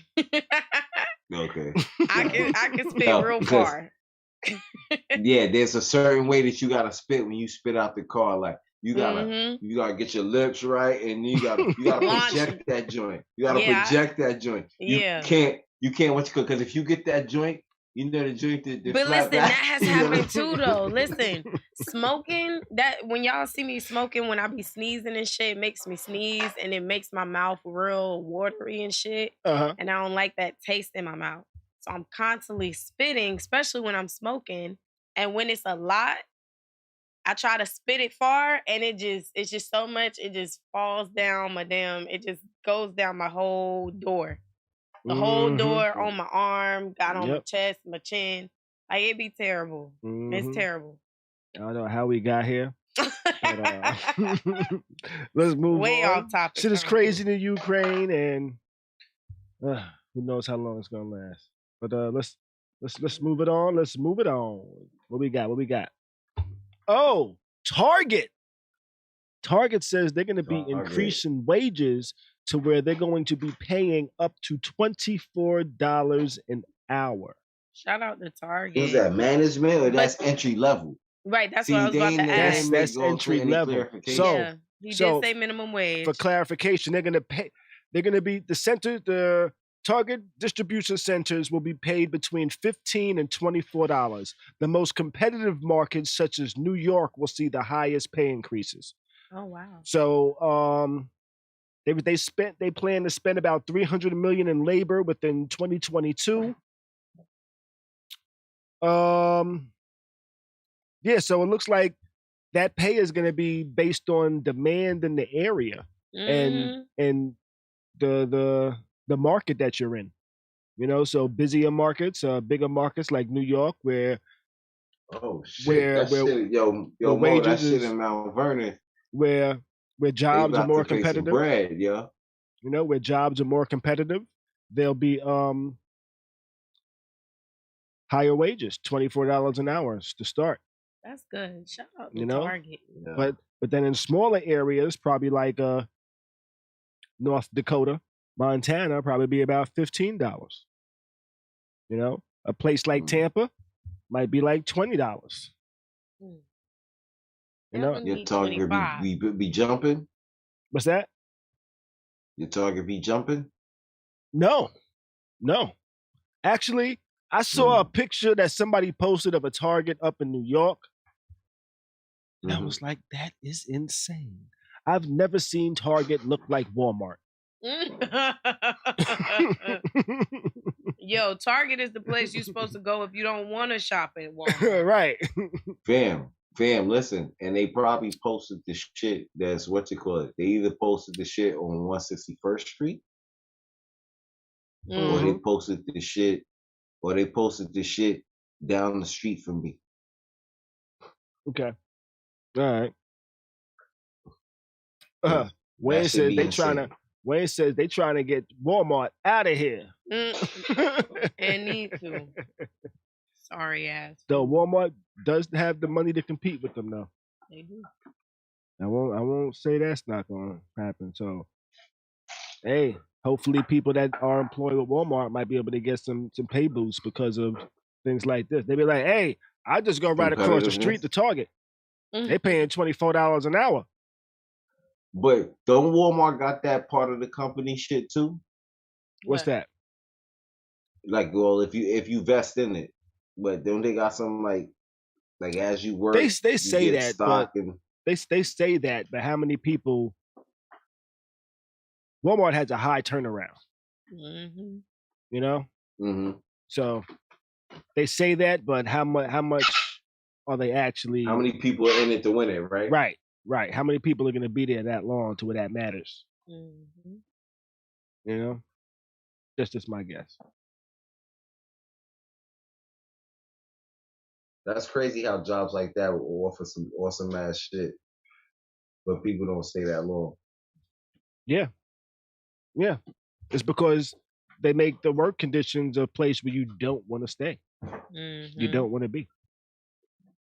Okay. I can spit real far. Yeah, there's a certain way that you gotta spit when you spit out the car. Like you gotta get your lips right, and you gotta project that joint. You gotta project that joint. You can't because if you get that joint, you know the joint. But listen, that has happened too, though. Listen, smoking, that when y'all see me smoking, when I be sneezing and shit, it makes me sneeze and it makes my mouth real watery and shit. And I don't like that taste in my mouth. So I'm constantly spitting, especially when I'm smoking. And when it's a lot, I try to spit it far and it's just so much, it just falls down it just goes down my whole door. The whole door on my arm, got on my chest, my chin. Like, it'd be terrible. It's terrible. I don't know how we got here. But, let's move way on. Off topic. Shit is crazy in Ukraine, and who knows how long it's gonna last. But let's move it on. Let's move it on. What we got? Oh, Target. Target says they're going to be increasing wages to where they're going to be paying up to $24 an hour. Shout out to Target. Is that management or that's entry level? Right, that's what I was about to ask. That's entry level. So he did say minimum wage. For clarification, they're going to pay. They're going to be the Target distribution centers will be paid between $15 and $24. The most competitive markets, such as New York, will see the highest pay increases. Oh wow! So they plan to spend about $300 million in labor within 2022. Yeah, so it looks like that pay is going to be based on demand in the area and the market that you're in. You know, so busier markets, bigger markets like New York, where that shit in Mount Vernon, where jobs are more competitive. Bread, yeah. You know, where jobs are more competitive, there'll be higher wages, $24 an hour to start. That's good. Shout out to Target. Yeah. But then in smaller areas, probably like North Dakota, Montana, probably be about $15. You know, A place like Tampa might be like $20. Mm. You know, your target be jumping. What's that? Your target be jumping? No. Actually, I saw a picture that somebody posted of a Target up in New York. And I was like, that is insane. I've never seen Target look like Walmart. Yo, Target is the place you're supposed to go if you don't want to shop at Walmart. Right. Fam, listen. And they probably posted the shit that's what you call it. They either posted the shit on 161st Street, or they posted the shit, down the street from me. Okay. All right. Wayne says they trying to get Walmart out of here. And need to. Sorry ass. Though Walmart does have the money to compete with them though. They do. I won't say that's not gonna happen. So hey, hopefully people that are employed with Walmart might be able to get some pay boosts because of things like this. They be like, hey, I just go right across the street to Target. They paying $24 an hour. But don't Walmart got that part of the company shit too? What's that? Like, well, if you vest in it, but don't they got some like as you work? They say that, but they say that, but how many people? Walmart has a high turnaround. You know. So they say that, but how much are they actually? How many people are in it to win it? Right. Right. How many people are going to be there that long to where that matters? You know, that's just my guess. That's crazy how jobs like that will offer some awesome ass shit, but people don't stay that long. Yeah. It's because they make the work conditions a place where you don't want to stay. You don't want to be.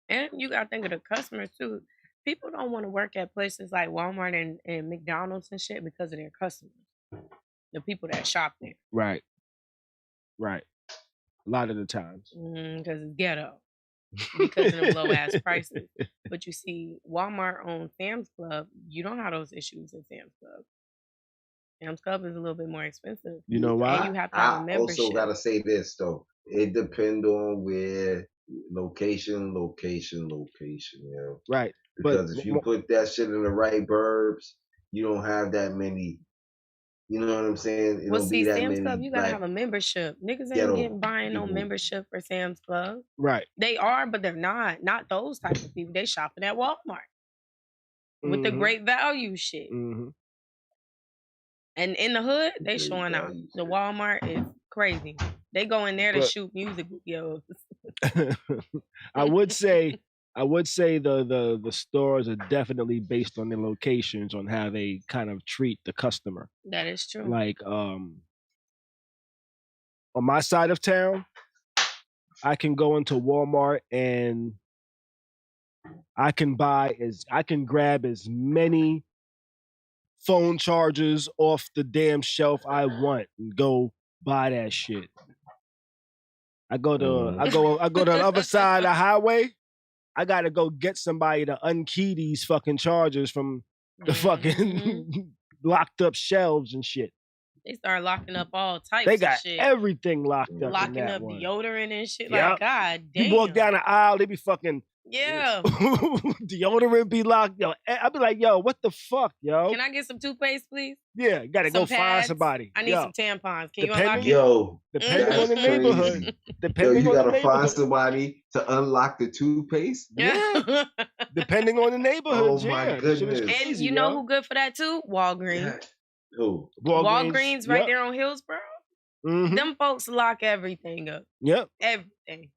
And you got to think of the customers too. People don't want to work at places like Walmart and McDonald's and shit because of their customers. The people that shop there. Right. A lot of the times. Because it's ghetto. Because of the low ass prices. But you see, Walmart owns Sam's Club. You don't have those issues at Sam's Club. Sam's Club is a little bit more expensive. You know why? And you have to have a membership. I also gotta say this though. It depends on where location, you know. Right. Because if you put that shit in the right burbs, you don't have that many. You know what I'm saying? Well, see, Sam's Club, you gotta have a membership. Niggas ain't buying no membership for Sam's Club. Right. They are, but they're not. Not those type of people. They shopping at Walmart with the great value shit. And in the hood, they showing out. The Walmart is crazy. They go in there to shoot music videos. I would say the stores are definitely based on their locations on how they kind of treat the customer. That is true. Like on my side of town, I can go into Walmart and I can grab as many phone chargers off the damn shelf I want and go buy that shit. I go to the other side of the highway. I gotta go get somebody to unkey these fucking chargers from the fucking locked up shelves and shit. They start locking up all types They got of shit. Everything locked up. Locking up deodorant and shit. Yep. Like, God damn. You walk down the aisle, they be fucking deodorant be locked. Yo, I be like, yo, what the fuck, yo? Can I get some toothpaste, please? Yeah, you gotta go find somebody. I need some tampons. Can you unlock it? Yo, depending on the neighborhood. You gotta find somebody to unlock the toothpaste? Yeah. Depending on the neighborhood. Oh my goodness. And you know who good for that too? Walgreens. Who? Walgreens right there on Hillsborough. Them folks lock everything up. Yep. Everything.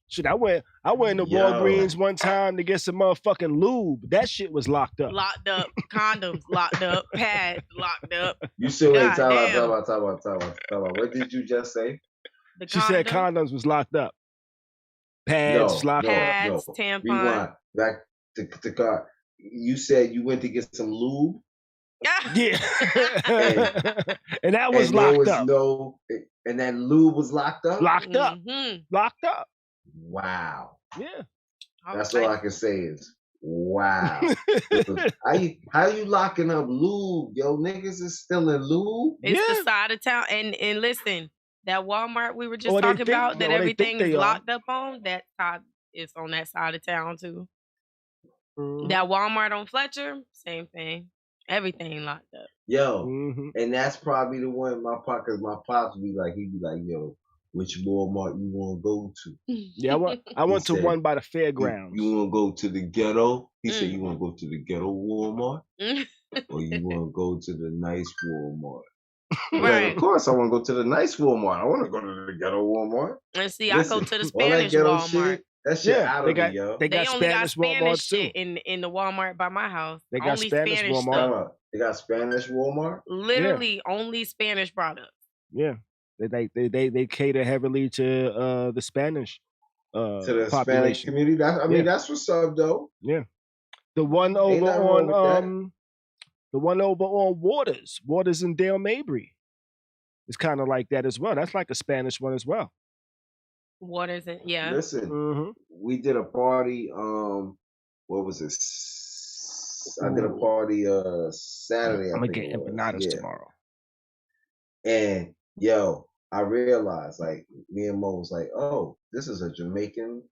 Shit, I went to Walgreens one time to get some motherfucking lube. That shit was locked up. Locked up. Condoms locked up. Pads locked up. You said, wait, time out. What did you just say? She said condoms was locked up. Pads locked up. Pads, tampons. Rewind. Back to car. You said you went to get some lube? Yeah. And that was locked up. And that lube was locked up? Locked up. Locked up. Wow. Yeah. That's all I can say is, wow. how you locking up lube? Yo, niggas is still in lube? It's the side of town. And listen, that Walmart we were just talking about, that everything is locked up on, that side is on that side of town too. That Walmart on Fletcher, same thing. Everything locked up. Yo, and that's probably the one my pops be like, he'd be like, yo, which Walmart you want to go to? Yeah, I went to one by the fairgrounds. You want to go to the ghetto? He said, you want to go to the ghetto Walmart? Or you want to go to the nice Walmart? Right. Like, of course, I want to go to the nice Walmart. I want to go to the ghetto Walmart. And see, listen, I go to the Spanish Walmart. Shit, that shit out of me, yo. They got only Spanish got Spanish Walmart shit too. in the Walmart by my house. They got only Spanish Walmart. Stuff. They got Spanish Walmart? Literally only Spanish products. Yeah. They cater heavily to the Spanish to the population. Spanish community. That's what's up though. Yeah. The one over on Waters in Dale Mabry. It's kind of like that as well. That's like a Spanish one as well. Waters in, yeah. Listen, we did a party. What was it? I did a party Saturday. I'm gonna get empanadas tomorrow. And yo, I realized, like, me and Mo was like, oh, this is a Jamaican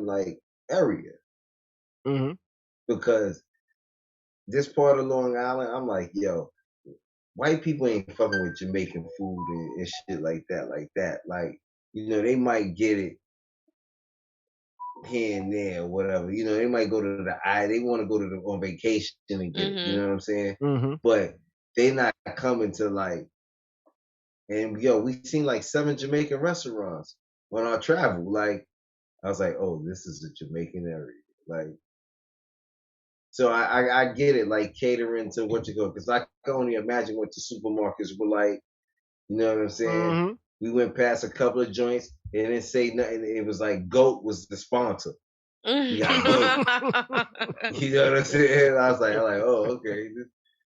like area. Because this part of Long Island, I'm like, yo, white people ain't fucking with Jamaican food and shit like that. Like, you know, they might get it here and there or whatever. You know, they might go to they want to go to on vacation and get it. You know what I'm saying? But they not coming to like, and yo, we seen like 7 Jamaican restaurants on our travel. Like, I was like, oh, this is a Jamaican area. Like, so I get it, like catering to what you go, because I can only imagine what the supermarkets were like. You know what I'm saying? We went past a couple of joints and didn't say nothing. It was like GOAT was the sponsor. You got GOAT. You know what I'm saying? I was like, oh, okay,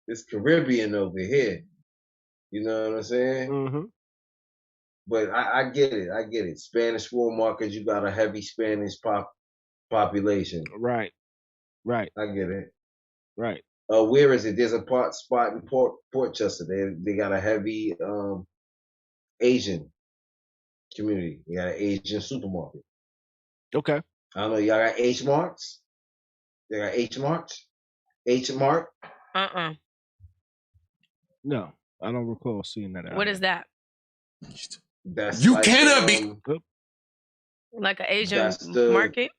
this Caribbean over here. You know what I'm saying? But I get it. Spanish Walmart, because you got a heavy Spanish population. Right. I get it. Right. Where is it? There's a spot in Port Chester. They got a heavy Asian community. They got an Asian supermarket. Okay. I don't know. Y'all got H Marks? They got H Marks? H Mark? No, I don't recall seeing that. What is that? That's you like, cannot be like an Asian market.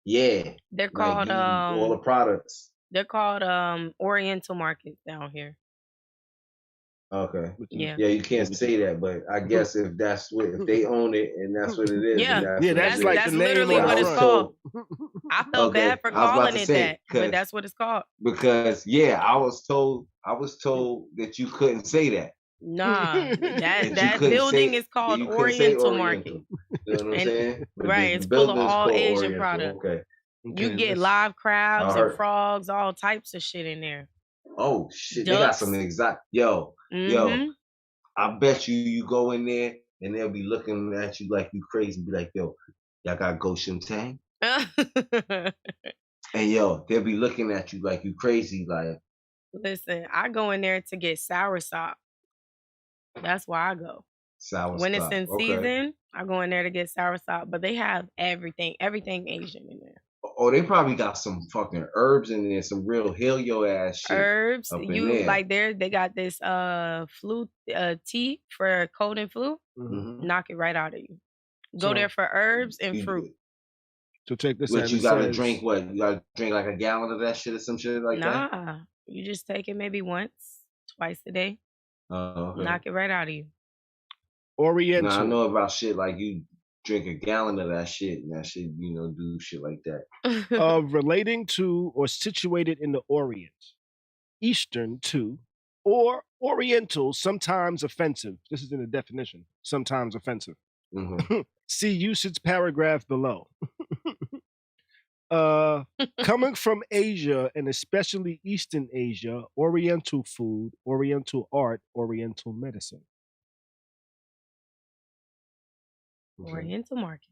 Yeah, they're called all the products. They're called Oriental markets down here. Okay. Yeah. Yeah, you can't say that, but I guess if they own it and that's what it is. That's like the literally what it's called. I felt bad for calling it that, but that's what it's called. Because I was told that you couldn't say that. Nah, that building is called Oriental Market. You know what I'm saying? Right, it's full of all Asian products. Okay. You get live crabs and frogs, all types of shit in there. Oh shit, Ducks. They got some exact yo. I bet you go in there and they'll be looking at you like you crazy and be like, yo, y'all got Goshen Tang? And yo, they'll be looking at you like you crazy, like. Listen, I go in there to get soursop. That's why I go. Soursop. When it's in season, I go in there to get soursop. But they have everything Asian in there. Oh, they probably got some fucking herbs in there, some real heal your ass shit. Herbs, like they got this flu tea for cold and flu. Knock it right out of you. Go there for herbs and fruit. So check this out. But you gotta drink what? You gotta drink like a gallon of that shit or some shit like that? Nah, you just take it maybe once, twice a day. Okay. Knock it right out of you. Oriental. Now, I know about shit like you drink a gallon of that shit and that shit, do shit like that. Relating to or situated in the Orient, Eastern to, or Oriental, sometimes offensive. This is in the definition. Sometimes offensive. See usage paragraph below. Coming from Asia and especially Eastern Asia, Oriental food, Oriental art, Oriental medicine. Oriental market.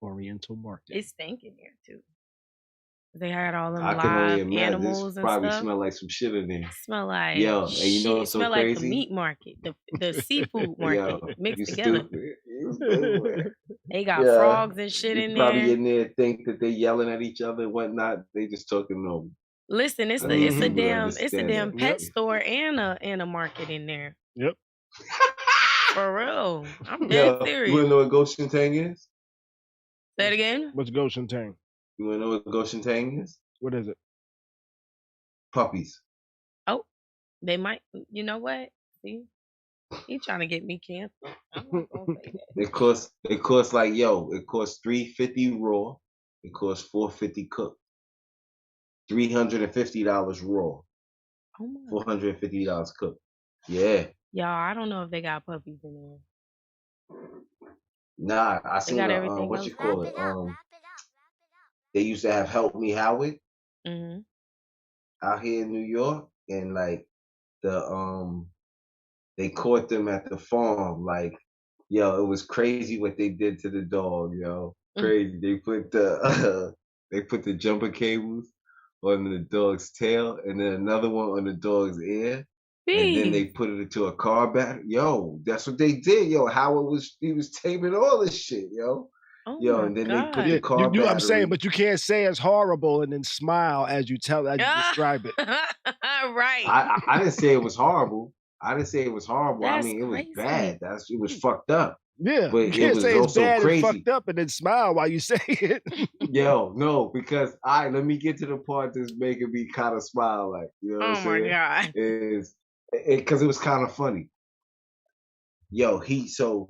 Oriental market. It's stinking there too. They had all them I can only live imagine. animals This and probably stuff. smell like some shit in there. Smell like yo, shit. and you know what's so smell crazy? Like the meat market, the seafood market Yo, mixed you together. stupid. You stupid. They got frogs and shit you in probably there. in there think that they yelling at each other and whatnot. They just talking normal. Listen, it's a damn pet store and a market in there. Yep. For real. I'm dead serious. You wanna know what Goshen Tang is? Say it again? What's Goshen Tang? You wanna know what Goshen Tang is? What is it? Puppies. Oh, they might. You know what? See, he trying to get me canceled. I'm not gonna say that. It costs it costs $350 raw. It costs $450 cooked. $350 raw. Oh my. $450 cooked. Yeah. Y'all, I don't know if they got puppies in there. Nah, I seen what you call it? They used to have Help Me Howard out here in New York, and like they caught them at the farm. Like, yo, it was crazy what they did to the dog, yo. Crazy. They put the jumper cables on the dog's tail, and then another one on the dog's ear. And then they put it into a car battery. Yo, that's what they did. Yo, he was taping all this shit, yo. Oh yo, and then they put the car battery. I'm saying, but you can't say it's horrible and then smile as you describe it. Right. I didn't say it was horrible. That's I mean, it was crazy. bad. It was fucked up. Yeah, but you can't it was say it's also bad crazy. And fucked up and then smile while you say it. Yo, no, because let me get to the part that's making me kind of smile. Like, you know what I'm saying? Oh my God. Because it was kind of funny. Yo, the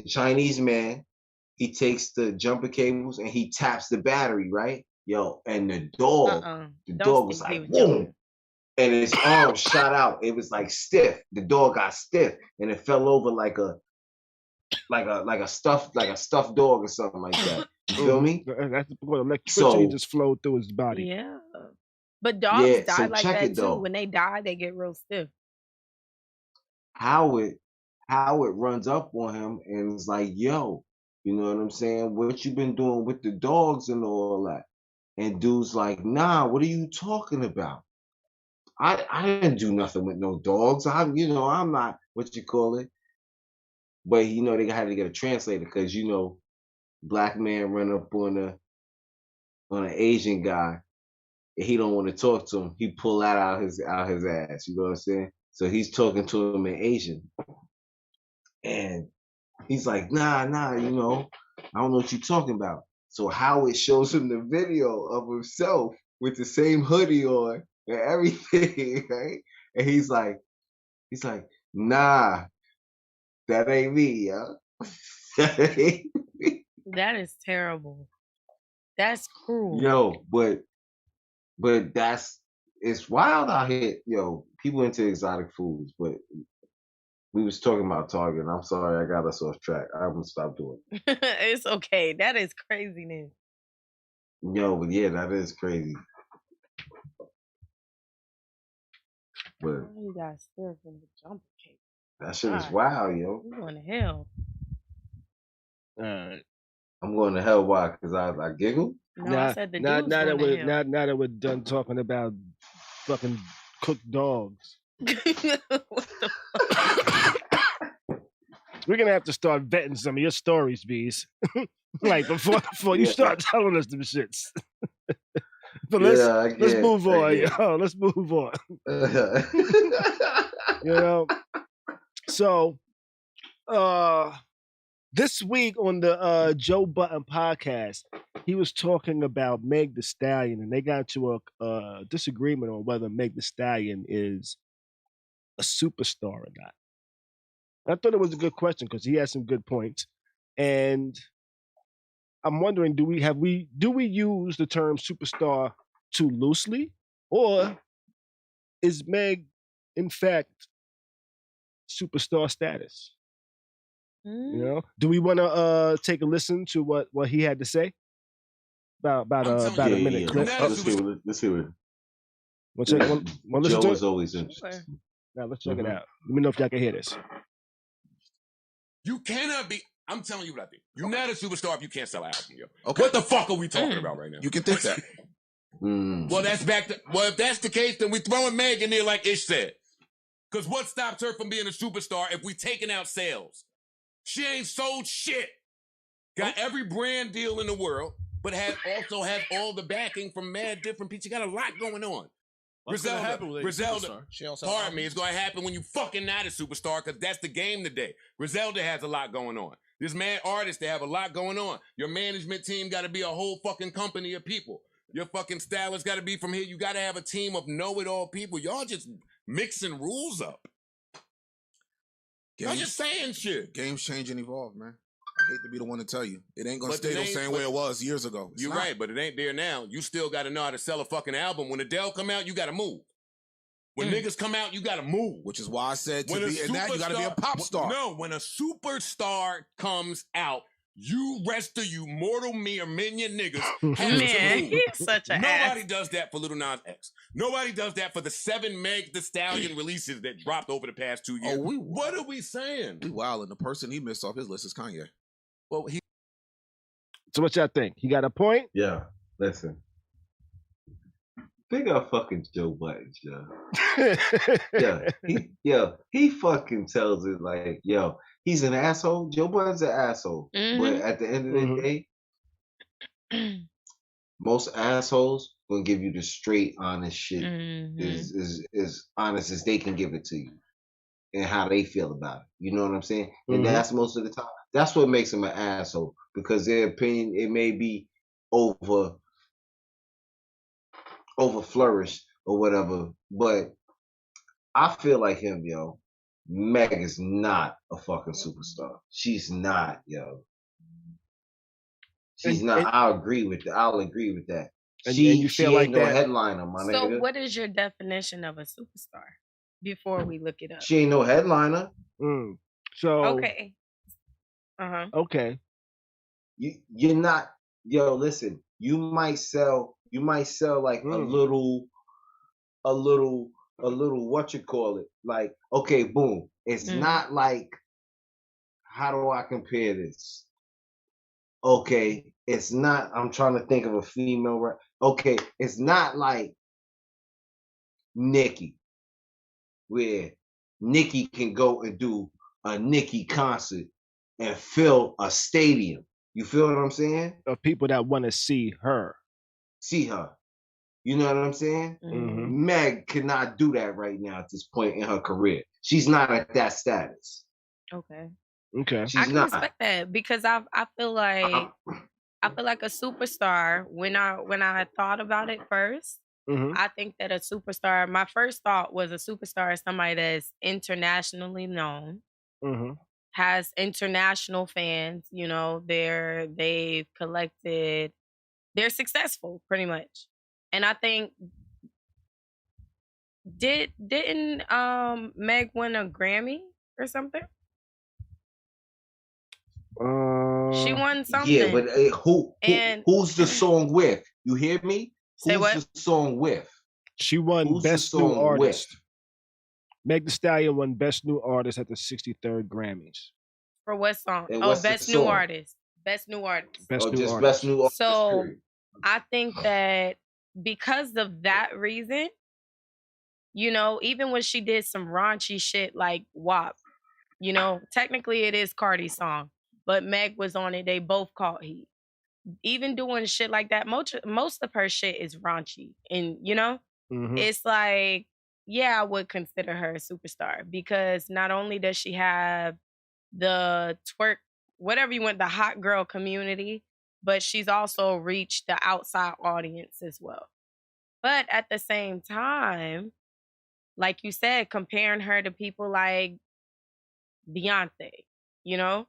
Chinese man, he takes the jumper cables and he taps the battery, right? Yo, and the dog was like, boom, and his arm shot out. It was like stiff. The dog got stiff, and it fell over like a stuffed dog or something like that. You feel me? That's what electricity just flowed through his body. Yeah. But dogs die like that too. When they die, they get real stiff. Howard runs up on him and is like, yo, you know what I'm saying? What you been doing with the dogs and all that? And dude's like, nah, what are you talking about? I didn't do nothing with no dogs. I'm not what you call it. But they had to get a translator because black man run up on an Asian guy and he don't want to talk to him. He pull that out his ass. You know what I'm saying? So he's talking to him in Asian. And he's like, nah, I don't know what you're talking about. So Howard shows him the video of himself with the same hoodie on and everything, right? And he's like, nah, that ain't me, yo. That is terrible. That's cruel. Yo, but it's wild out here. Yo, people into exotic foods, but we was talking about Target. I'm sorry, I got us off track. I'm gonna stop doing it. It's okay. That is craziness. Yo, but yeah, that is crazy. But you got stir from the jumper cake. That shit is wild, yo. You going to hell? I'm going to hell. Why? Because I giggle. No, I said the dude's now that we're done talking about fucking cooked dogs. What the fuck? We're gonna have to start vetting some of your stories, Beez. Like before you start telling us them shits. But let's move on, yo. Let's move on. So this week on the Joe Budden podcast, he was talking about Meg Thee Stallion, and they got into a disagreement on whether Meg Thee Stallion is a superstar or not. I thought it was a good question because he had some good points, and I'm wondering, do we use the term superstar too loosely, or is Meg in fact superstar status? Do we want to take a listen to what he had to say? about a minute clip. Let's hear it. Joe is always interesting. Now let's check it out. Let me know if y'all can hear this. You cannot be. I'm telling you what I think. You're not a superstar if you can't sell an album, yo. Okay. What the fuck are we talking about right now? You can think that. Well, that's back to. Well, if that's the case, then we throwing Meg in there like Ish said. Because what stops her from being a superstar if we taking out sales? She ain't sold shit. Got every brand deal in the world, but also has all the backing from mad different people. She got a lot going on. Griselda, pardon me, it's going to happen when you fucking not a superstar because that's the game today. Griselda has a lot going on. This mad artist, they have a lot going on. Your management team got to be a whole fucking company of people. Your fucking stylist got to be from here. You got to have a team of know-it-all people. Y'all just mixing rules up. Y'all just saying shit. Games change and evolve, man. I hate to be the one to tell you. It ain't going to stay the same way it was years ago. You're right, but it ain't there now. You still got to know how to sell a fucking album. When Adele come out, you got to move. When niggas come out, you got to move. Which is why I said to be in that, you got to be a pop star. No, when a superstar comes out, you mortal mere minion niggas have to move. He's such an Nobody does that for Lil Nas X. Nobody does that for the 7 Meg Thee Stallion releases that dropped over the past 2 years. What are we saying? We wild, and the person he missed off his list is Kanye. Well, So what y'all think? He got a point? Yeah, listen. Big up fucking Joe Budden, yo. He fucking tells it like, yo, he's an asshole. Joe Budden's an asshole. But at the end of the day, most assholes gonna give you the straight, honest shit. As honest as they can give it to you. And how they feel about it. You know what I'm saying? And that's most of the time. That's what makes them an asshole. Because their opinion, it may be over flourished or whatever. But I feel like him, yo. Meg is not a fucking superstar. She's not, yo. She's not. I'll agree with that. She ain't no headliner, my nigga. So what is your definition of a superstar? Before we look it up. She ain't no headliner. So okay. Okay. You're not, yo, listen, you might sell like a little what you call it? Like, okay, boom. It's not like, how do I compare this? Okay, it's not, I'm trying to think of a female, okay, it's not like Nicki, where Nicki can go and do a Nicki concert and fill a stadium. You feel what I'm saying? Of people that want to see her. You know what I'm saying? Meg cannot do that right now at this point in her career. She's not at that status. Okay. She's I can respect that because I feel like a superstar when I thought about it first. I think that a superstar, my first thought was a superstar is somebody that's internationally known, has international fans, you know, they've collected, they're successful pretty much. And I think, didn't Meg win a Grammy or something? She won something. Yeah, but who's the song with? You hear me? Who's the song with? She won Best New Artist. Meg Thee Stallion won Best New Artist at the 63rd Grammys. For what song? Best New Artist. Best New Artist. Best New Artist. So I think that because of that reason, you know, even when she did some raunchy shit like WAP, you know, technically it is Cardi's song, but Meg was on it. They both caught heat. Even doing shit like that, most of her shit is raunchy. And, you know, it's like, yeah, I would consider her a superstar because not only does she have the twerk, whatever you want, the hot girl community, but she's also reached the outside audience as well. But at the same time, like you said, comparing her to people like Beyonce, you know,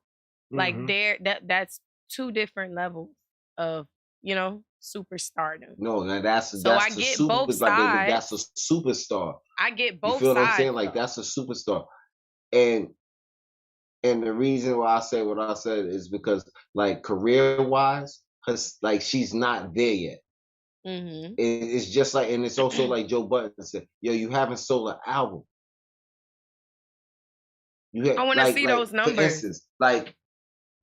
like that's two different levels of, you know, superstardom. No, that's I get both sides. That's a superstar. I get both sides. You feel what I'm saying? Like that's a superstar. And the reason why I say what I said is because, like, career-wise, like she's not there yet. Mm-hmm. It's just like, and it's also like Joe Budden said, yo, you haven't sold an album. I want to see those numbers. For instance, like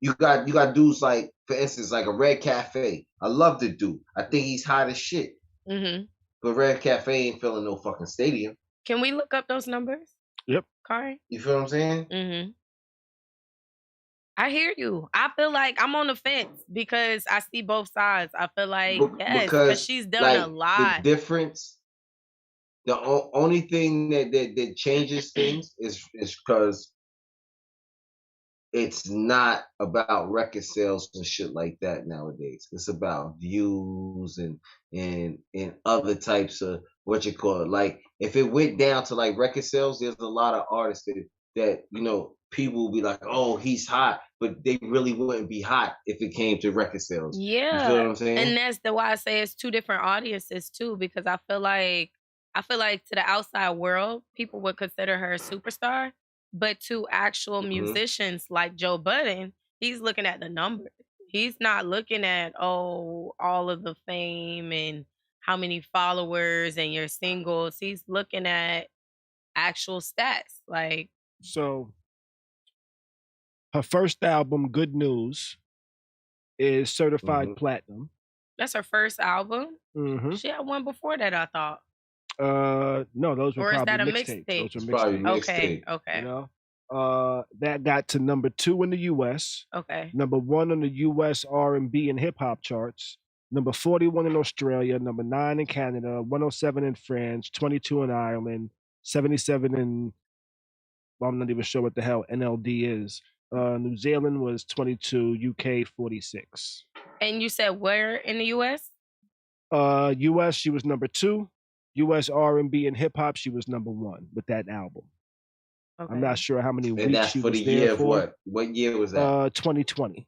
you got dudes like, for instance, like a Red Cafe. I love the dude. I think he's hot as shit. Mm-hmm. But Red Cafe ain't filling no fucking stadium. Can we look up those numbers? Yep. Khary? You feel what I'm saying? Mm-hmm. I hear you. I feel like I'm on the fence because I see both sides. I feel like, yes, because she's done like, a lot. The difference, the only thing that changes things is because it's not about record sales and shit like that nowadays. It's about views and other types of what you call it. Like if it went down to like record sales, there's a lot of artists that you know, people will be like, oh, he's hot, but they really wouldn't be hot if it came to record sales. Yeah. You feel what I'm saying? And that's why I say it's two different audiences too, because I feel like to the outside world, people would consider her a superstar. But to actual musicians like Joe Budden, he's looking at the numbers. He's not looking at, all of the fame and how many followers and your singles. He's looking at actual stats. Like, so her first album, Good News, is certified platinum. That's her first album? Mm-hmm. She had one before that, I thought. No, those were probably mixtapes. Those were mixtapes. Okay. You know, that got to number 2 in the U.S. Okay. Number 1 on the U.S. R&B and hip hop charts. Number 41 in Australia. Number 9 in Canada. 107 in France. 22 in Ireland. 77 in. Well, I'm not even sure what the hell NLD is. New Zealand was 22. UK 46. And you said where in the U.S.? U.S. she was number 2. U.S. R&B and hip hop, she was number 1 with that album. Okay. I'm not sure how many weeks she was there for. And that's for the year of what? What year was that? 2020.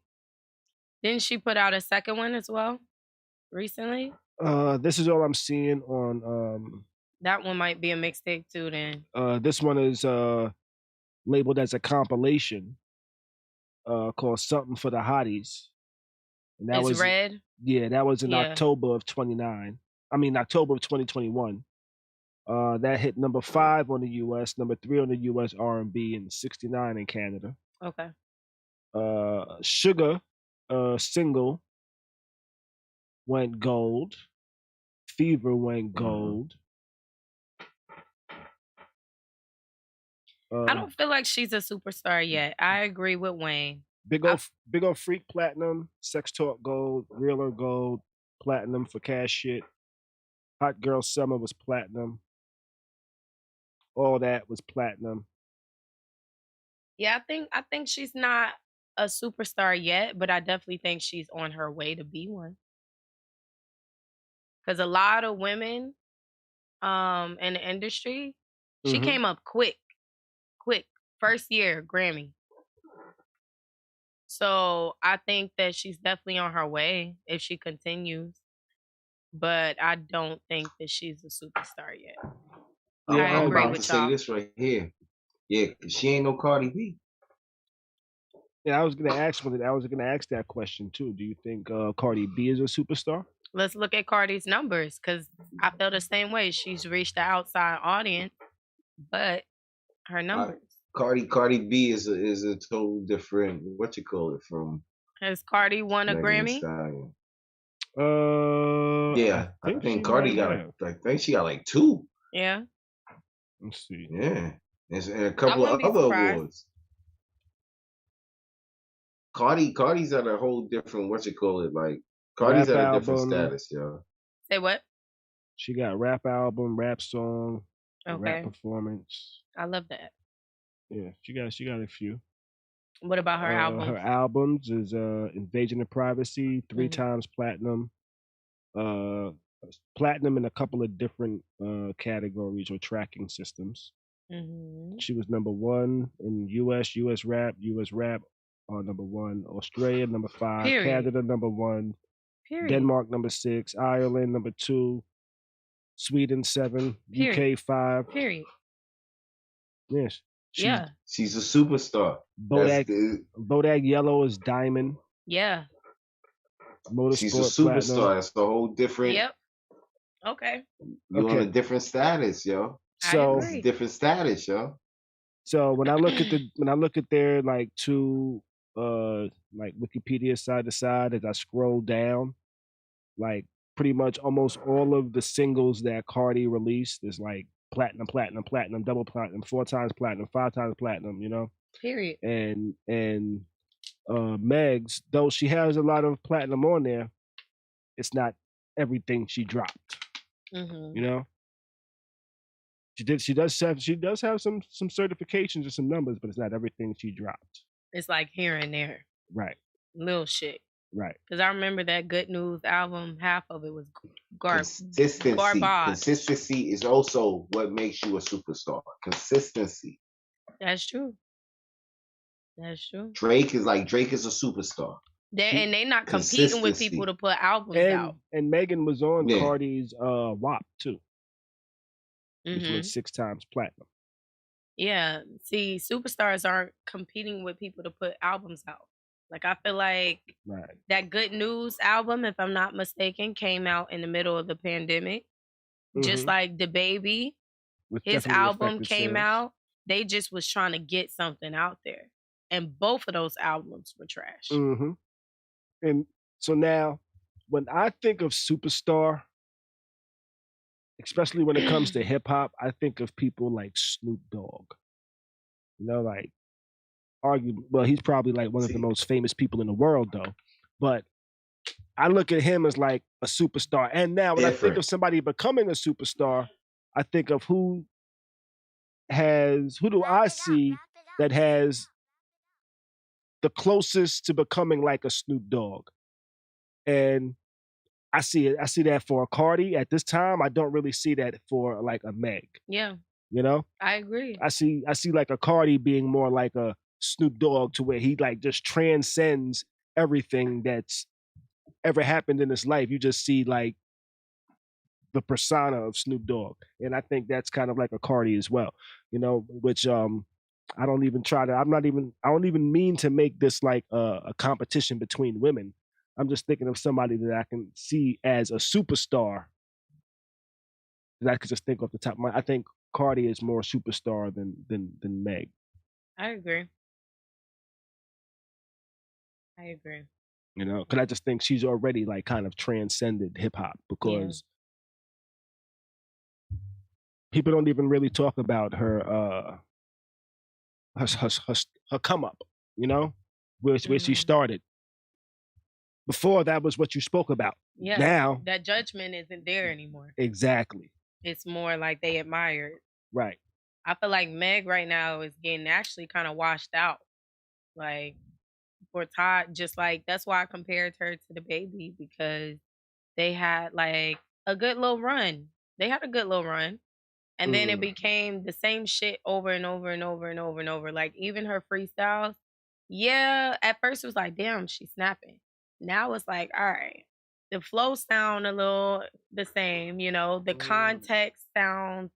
Didn't she put out a second one as well recently? This is all I'm seeing on. That one might be a mixtape too. Then. This one is labeled as a compilation. Called Something for the Hotties. And that was red. Yeah, that was in October of 2021. That hit number 5 on the U.S., number 3 on the U.S. R&B, and 69 in Canada. Okay. Sugar single went gold. Fever went gold. I don't feel like she's a superstar yet. I agree with Wayne. Big ol' Freak platinum, Sex Talk gold, Realer gold, platinum for Cash Shit. Hot Girl Summer was platinum. All that was platinum. Yeah, I think she's not a superstar yet, but I definitely think she's on her way to be one. Because a lot of women in the industry, she came up quick. First year Grammy. So I think that she's definitely on her way if she continues. But I don't think that she's a superstar yet. I'm about to say this right here. Yeah, she ain't no Cardi B. Yeah, I was gonna ask that question too. Do you think Cardi B is a superstar? Let's look at Cardi's numbers, because I feel the same way. She's reached the outside audience, but her numbers. Cardi B is a total different. What you call it from? Has Cardi won a Grammy? Yeah, I think Cardi got I think she got like 2. Yeah. Let's see. Yeah, and a couple of other awards. Cardi's at a whole different. What you call it? Like Cardi's rap at a different status, yo. Say what? She got rap album, rap song, rap performance. I love that. Yeah, she got a few. What about her albums? Her albums is Invasion of Privacy, 3 times platinum. Platinum in a couple of different categories or tracking systems. She was number 1 in US rap, number 1. Australia, number 5. Period. Canada, number 1. Period. Denmark, number 6. Ireland, number 2. Sweden, 7. Period. UK, 5. Period. Yes. She's a superstar. Bodak Yellow is diamond. Yeah. She's a superstar. Platinum. That's a whole different. Yep. Okay. You're on a different status, yo. So it's a different status, yo. So when I look at their like two like Wikipedia side to side, as I scroll down, like pretty much almost all of the singles that Khary released is like platinum, platinum, platinum, double platinum, 4 times platinum, 5 times platinum, you know? Period. And Meg's, though she has a lot of platinum on there, it's not everything she dropped. Mm-hmm. You know? She does have some certifications and some numbers, but it's not everything she dropped. It's like here and there. Right. Little shit. Right. Because I remember that Good News album, half of it was garbage. Consistency is also what makes you a superstar. Consistency. That's true. That's true. Drake is a superstar. And they're not competing with people to put albums out. And Megan was on Cardi's WAP too. Mm-hmm. Which was 6 times platinum. Yeah. See, superstars aren't competing with people to put albums out. Like, I feel like that Good News album, if I'm not mistaken, came out in the middle of the pandemic. Mm-hmm. Just like DaBaby, his album came out. They just was trying to get something out there. And both of those albums were trash. Mm-hmm. And so now, when I think of superstar, especially when it comes to hip hop, I think of people like Snoop Dogg. You know, like, well, he's probably like one of the most famous people in the world, though. But I look at him as like a superstar. And now when I think of somebody becoming a superstar, I think of who do I see that has the closest to becoming like a Snoop Dogg. And I see that for a Khary at this time. I don't really see that for like a Meg. Yeah. You know? I agree. I see like a Khary being more like a Snoop Dogg, to where he like just transcends everything that's ever happened in his life. You just see like the persona of Snoop Dogg. And I think that's kind of like a Khary as well, you know, which I don't even mean to make this like a competition between women. I'm just thinking of somebody that I can see as a superstar that I could just think off the top of my. I think Khary is more superstar than Meg. I agree. You know, because I just think she's already like kind of transcended hip hop, because people don't even really talk about her her come up, you know, where she started. Before, that was what you spoke about. Yeah. Now that judgment isn't there anymore. Exactly. It's more like they admire it. Right. I feel like Meg right now is getting actually kind of washed out. Like, for Todd, just like, that's why I compared her to DaBaby, because they had like a good little run. And then it became the same shit over and over and over and over and over. Like, even her freestyles, at first it was like, damn, she's snapping. Now it's like, all right, the flow sound a little the same, you know, the context sounds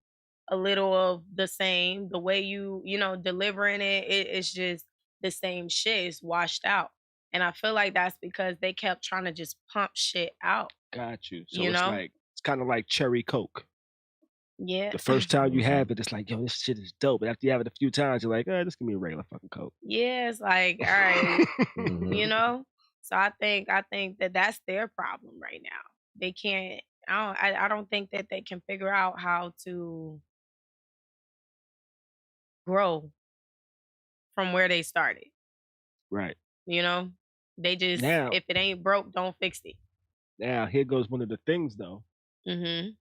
a little of the same. The way you know, delivering it's just the same shit. It's washed out. And I feel like that's because they kept trying to just pump shit out. Got you. So it's kind of like cherry Coke. Yeah. The first time you have it, it's like, yo, this shit is dope. But after you have it a few times, you're like, just give me a regular fucking Coke. Yeah, it's like, all right, you know? So I think that that's their problem right now. They can't, I don't think that they can figure out how to grow from where they started. Right. You know? They just, if it ain't broke, don't fix it. Now, here goes one of the things, though. Mm-hmm.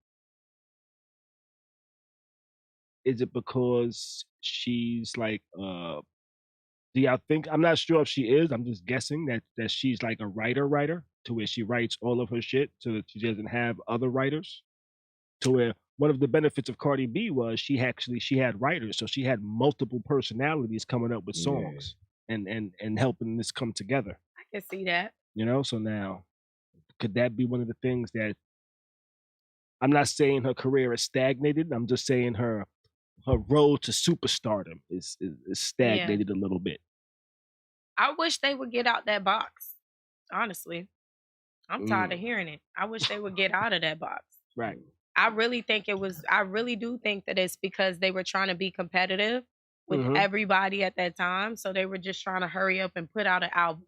Is it because she's like, do y'all think, I'm not sure if she is, I'm just guessing that she's like a writer, to where she writes all of her shit so that she doesn't have other writers? To where one of the benefits of Cardi B was she had writers, so she had multiple personalities coming up with songs and helping this come together. I can see that. You know, so now, could that be one of the things that, I'm not saying her career is stagnated, I'm just saying her road to superstardom is stagnated a little bit. I wish they would get out that box. Honestly, I'm tired of hearing it. I wish they would get out of that box. Right. I really do think that it's because they were trying to be competitive with everybody at that time. So they were just trying to hurry up and put out an album.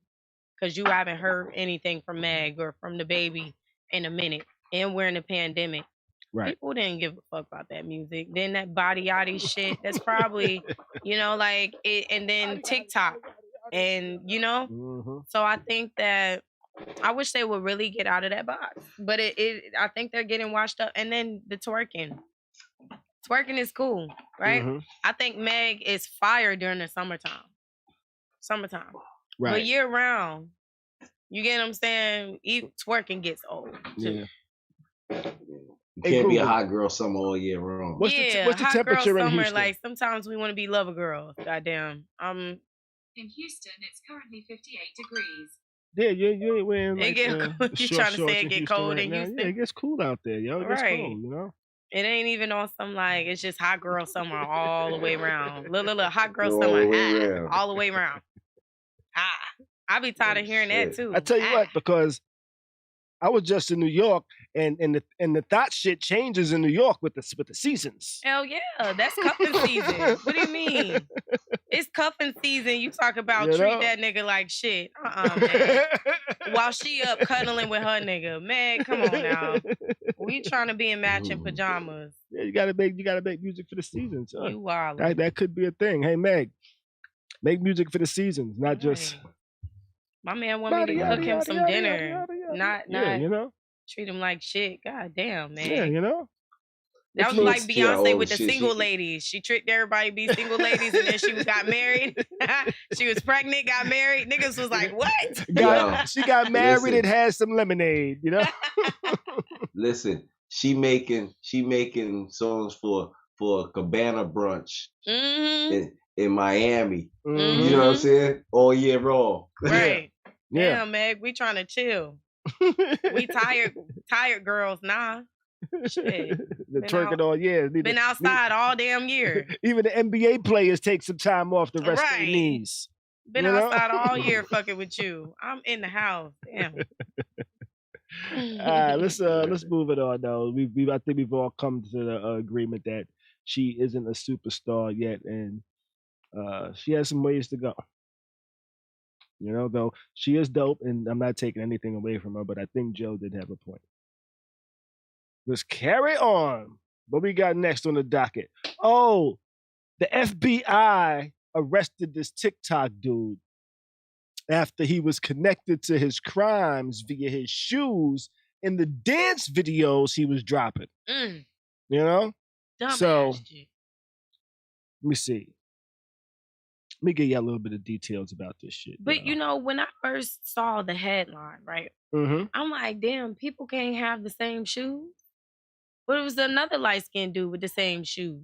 Because you haven't heard anything from Meg or from the baby in a minute. And we're in a pandemic. Right. People didn't give a fuck about that music. Then that body yachty shit, that's probably, like it, and then TikTok. And, so I think that I wish they would really get out of that box. But I think they're getting washed up. And then the twerking. Twerking is cool, right? I think Meg is fire during the summertime. Right. But year round, you get what I'm saying? Twerking gets old. Too. Yeah. You can't be a hot girl summer all year round. What's the temperature in Houston? Like sometimes we want to be lover girls. Goddamn. In Houston, it's currently 58 degrees. Yeah, you ain't wearing like you trying to say it get cold in Houston? Yeah, it gets cool out there, yo. It gets cold, It ain't even on some like it's just hot girl summer all the way around. Look, hot girl summer all the way around. I be tired of hearing that too. I tell you what, because I was just in New York, and the thought shit changes in New York with the seasons. Hell yeah, that's cuffing season. What do you mean? It's cuffing season. You talk about treat that nigga like shit. Man. While she up cuddling with her nigga. Man, come on now. We trying to be in matching pajamas. Yeah, you gotta make music for the seasons. Huh? You wild. That could be a thing. Hey Meg, make music for the seasons, not just. My man want me to cook him some dinner, not treat him like shit. God damn, man. Yeah, That was like Beyonce with the single ladies. She tricked everybody to be single ladies, and then she got married. She was pregnant, got married. Niggas was like, what? She got married and had some lemonade, Listen, she making songs for a cabana brunch in Miami. You know what I'm saying? All year long. Right. Yeah, Meg, we trying to chill. We tired girls, nah. Shit. The twerking all year. Been outside all damn year. Even the NBA players take some time off to rest their knees. Been outside all year fucking with you. I'm in the house. Damn. All right, let's move it on though. I think we've all come to the agreement that she isn't a superstar yet, and she has some ways to go. Though she is dope, and I'm not taking anything away from her, but I think Joe did have a point. Let's carry on. What we got next on the docket? Oh, the FBI arrested this TikTok dude after he was connected to his crimes via his shoes in the dance videos he was dropping. So, let me see. Let me give you a little bit of details about this shit. But when I first saw the headline, right? I'm like, damn, people can't have the same shoes. But it was another light-skinned dude with the same shoes.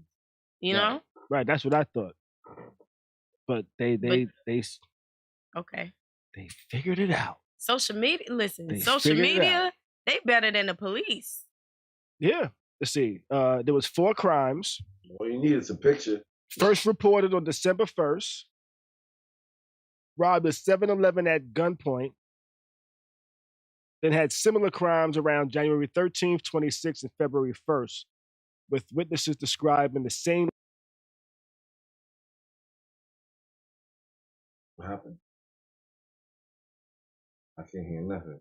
You know? Right, that's what I thought. But they okay. They figured it out. Social media, social media, they better than the police. Yeah. Let's see. There was 4 crimes. All you need is a picture. First reported on December 1st. Robbed a 7-Eleven at gunpoint. Then had similar crimes around January 13th, 26th, and February 1st, with witnesses describing the same. What happened? I can't hear nothing.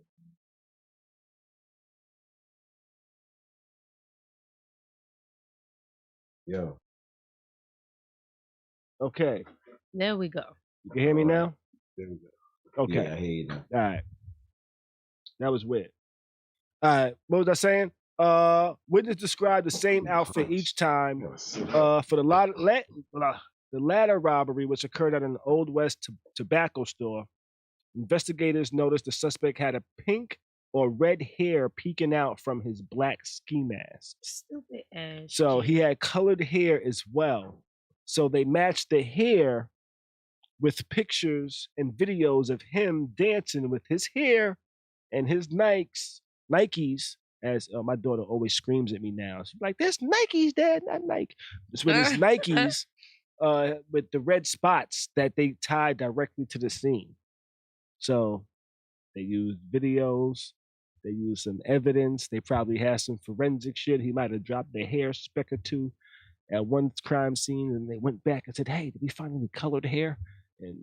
Yo. Okay. There we go. You can hear me now? There we go. Okay. Yeah, I hear you now. All right. That was weird. All right. What was I saying? Witness described the same outfit each time. For the latter robbery, which occurred at an Old West tobacco store, investigators noticed the suspect had a pink or red hair peeking out from his black ski mask. Stupid ass. So he had colored hair as well. So they matched the hair with pictures and videos of him dancing with his hair and his Nikes, as my daughter always screams at me now. She's like, "There's Nikes, Dad, not Nike." It's with his Nikes with the red spots that they tied directly to the scene. So they used videos They used some evidence. They probably had some forensic shit. He might have dropped a hair speck or two at one crime scene, and they went back and said, "Hey, did we find any colored hair?" And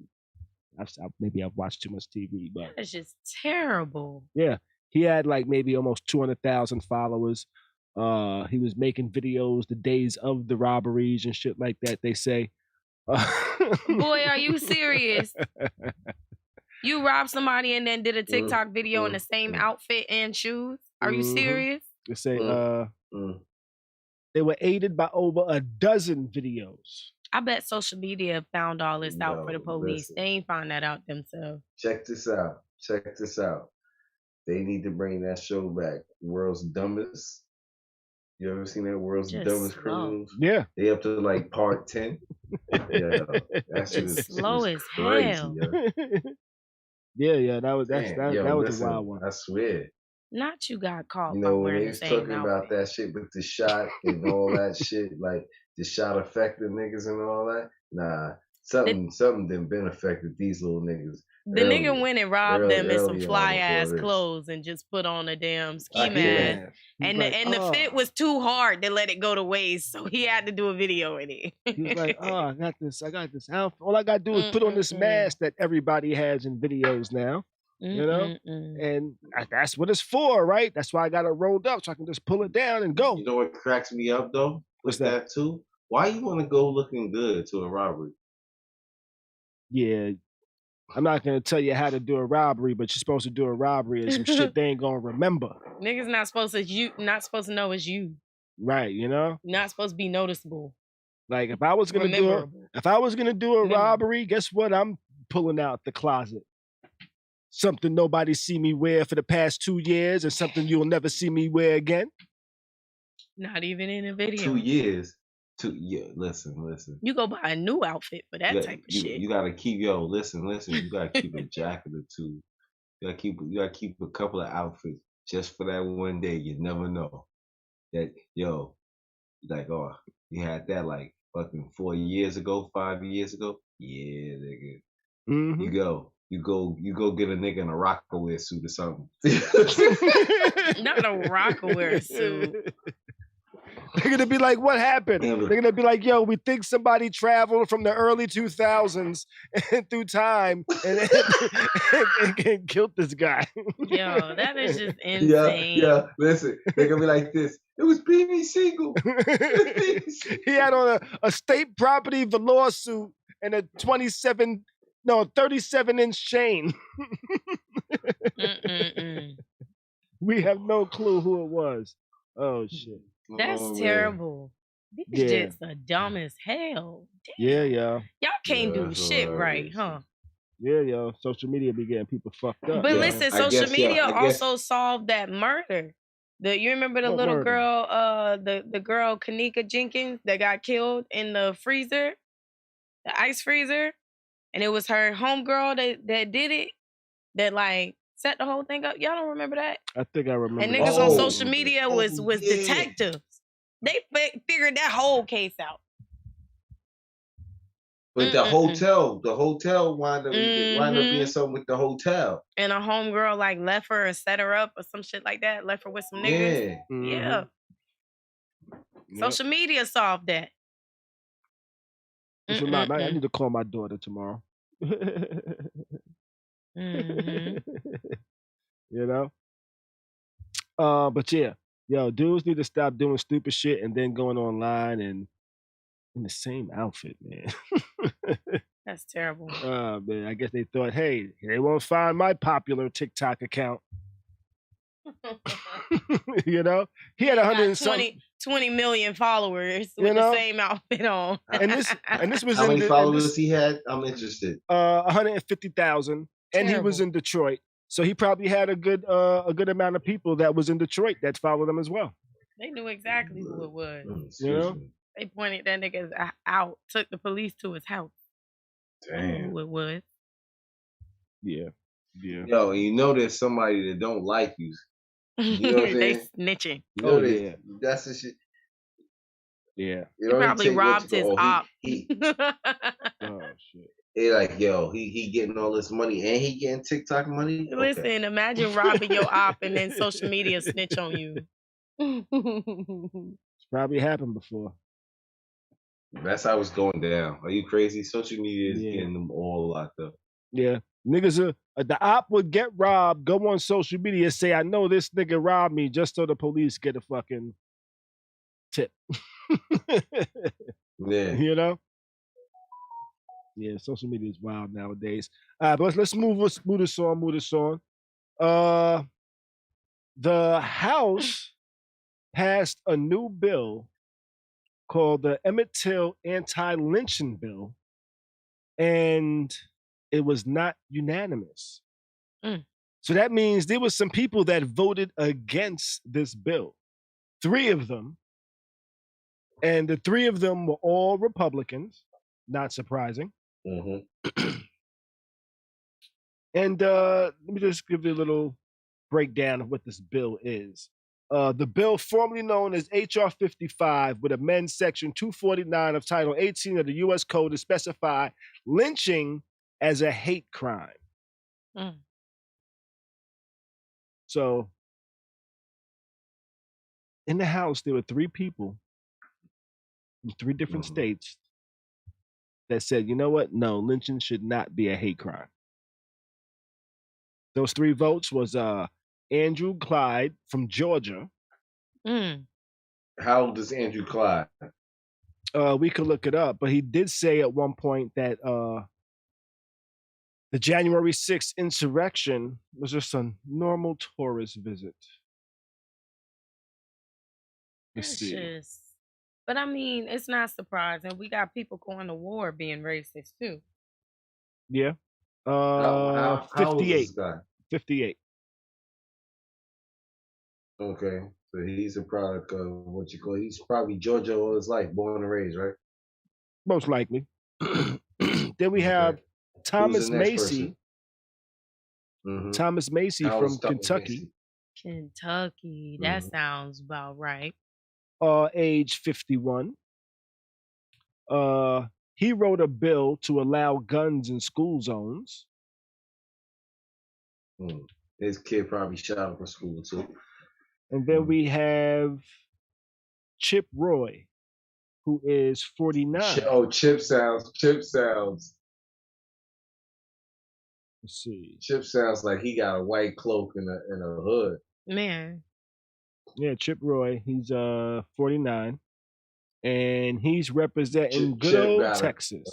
maybe I've watched too much TV, but that's just terrible. Yeah, he had like maybe almost 200,000 followers. He was making videos the days of the robberies and shit like that. They say, "Boy, are you serious? You robbed somebody and then did a TikTok video in the same outfit and shoes? Are you serious?" They say they were aided by over a dozen videos. I bet social media found all this out for the police. Listen. They ain't find that out themselves. Check this out. They need to bring that show back. World's Dumbest. You ever seen that? World's Dumbest Criminals? Yeah. They up to like part 10. Yeah, that shit is slow as crazy, hell. Yeah, that was a wild one. I swear. Not you got caught. You know, when they was talking about that shit with the shot and all that shit, like the shot affected niggas and all that. Nah, something didn't been affected these little niggas. The nigga went and robbed them in some fly ass clothes and just put on a damn ski mask. And the fit was too hard to let it go to waste, so he had to do a video in it. He was like, I got this outfit. All I gotta do is put on this mask that everybody has in videos now. You know? And that's what it's for, right? That's why I got it rolled up so I can just pull it down and go. You know what cracks me up though? What's that too? Why you want to go looking good to a robbery? Yeah, I'm not gonna tell you how to do a robbery, but you're supposed to do a robbery and some shit they ain't gonna remember. Niggas not supposed to know it's you. Right, you know? Not supposed to be noticeable. Like if I was gonna do a robbery, guess what? I'm pulling out the closet. Something nobody see me wear for the past 2 years and something you'll never see me wear again. Not even in a video. 2 years. Listen. You go buy a new outfit for that type of shit. You gotta keep listen. You gotta keep a jacket or two. You gotta keep a couple of outfits just for that one day. You never know. That like you had that like fucking 4 years ago, 5 years ago. Yeah, nigga. Mm-hmm. You go get a nigga in a Rockaware suit or something. Not a Rockaware suit. They're gonna be like, what happened? They're gonna be like, yo, we think somebody traveled from the early 2000s and through time and killed this guy. Yo, that is just insane. Yeah. Listen, they're gonna be like this. It was Beez Siegel. He had on a state property velour suit and a 37-inch chain. We have no clue who it was. Oh shit. That's terrible. These shits are dumb as hell. Damn. Yeah. Y'all can't do shit right, huh? Yeah. Social media be getting people fucked up. But listen, social media also solved that murder. You remember the little girl, the girl Kanika Jenkins that got killed in the freezer, the ice freezer, and it was her homegirl that did it, that like set the whole thing up. Y'all don't remember that? I think I remember. And niggas on social media was detectives. They figured that whole case out. But the hotel wound up being something with the hotel. And a homegirl like left her and set her up or some shit like that. Left her with some niggas. Yeah. Social media solved that. I need to call my daughter tomorrow. You know? But yeah. Yo, dudes need to stop doing stupid shit and then going online and in the same outfit, man. That's terrible. Man, I guess they thought, hey, they won't find my popular TikTok account. You know? He had 20 million followers with the same outfit on. and this was how many followers he had? I'm interested. 150,000. And he was in Detroit. So he probably had a good amount of people that was in Detroit that followed him as well. They knew exactly who it was. You know? They pointed that nigga out, took the police to his house. Damn. Who it was. Yeah. Yo, you know there's somebody that don't like you. You know what I'm saying? They snitching. You know that's the shit. Yeah. He probably robbed his op. Oh shit. They like, yo, he getting all this money and he getting TikTok money. Listen, imagine robbing your op and then social media snitch on you. It's probably happened before. That's how it's going down. Are you crazy? Social media is getting them all locked up. Yeah. Niggas, the op would get robbed, go on social media, say, I know this nigga robbed me, just so the police get a fucking tip. Yeah. You know? Yeah, social media is wild nowadays. All right, but let's move this on. The House passed a new bill called the Emmett Till Anti-Lynching bill, and it was not unanimous. So that means there was some people that voted against this bill. 3 of them. And the 3 of them were all Republicans. Not surprising. Mm-hmm. And let me just give you a little breakdown of what this bill is. The bill, formerly known as H.R. 55, would amend Section 249 of Title 18 of the U.S. Code to specify lynching as a hate crime. So, in the House, there were 3 people from 3 different states that said, you know what? No, lynching should not be a hate crime. Those 3 votes was Andrew Clyde from Georgia. How old is Andrew Clyde? We could look it up, but he did say at one point that the January 6th insurrection was just a normal tourist visit. Let's see. But I mean, it's not surprising. We got people going to war being racist too. Yeah. How 58. old is this guy? 58. Okay. So he's a product of what you call, he's probably Georgia all his life, born and raised, right? Most likely. Then we have Thomas Macy. Thomas Macy from Kentucky. Kentucky. That sounds about right. Age 51. He wrote a bill to allow guns in school zones. His kid probably shot up in school too. And then we have Chip Roy, who is 49. Oh, Chip sounds. Let's see. Chip sounds like he got a white cloak and a hood. Man. Yeah, Chip Roy. He's 49. And he's representing good old Texas.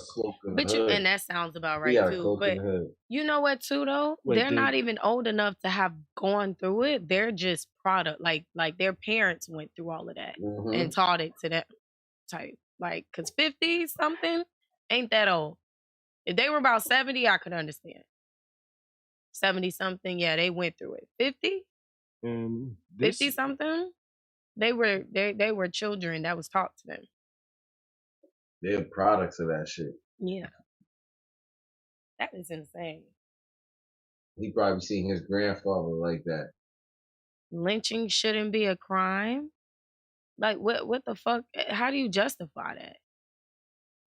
But and that sounds about right too. But you know what too though? They're not even old enough to have gone through it. They're just product like their parents went through all of that and taught it to them type. Like, cause 50 something ain't that old. If they were about 70, I could understand. 70 something, yeah, they went through it. 50? 50 something? They were children that was taught to them. They're products of that shit. Yeah. That is insane. He probably seen his grandfather like that. Lynching shouldn't be a crime? Like, what the fuck? How do you justify that?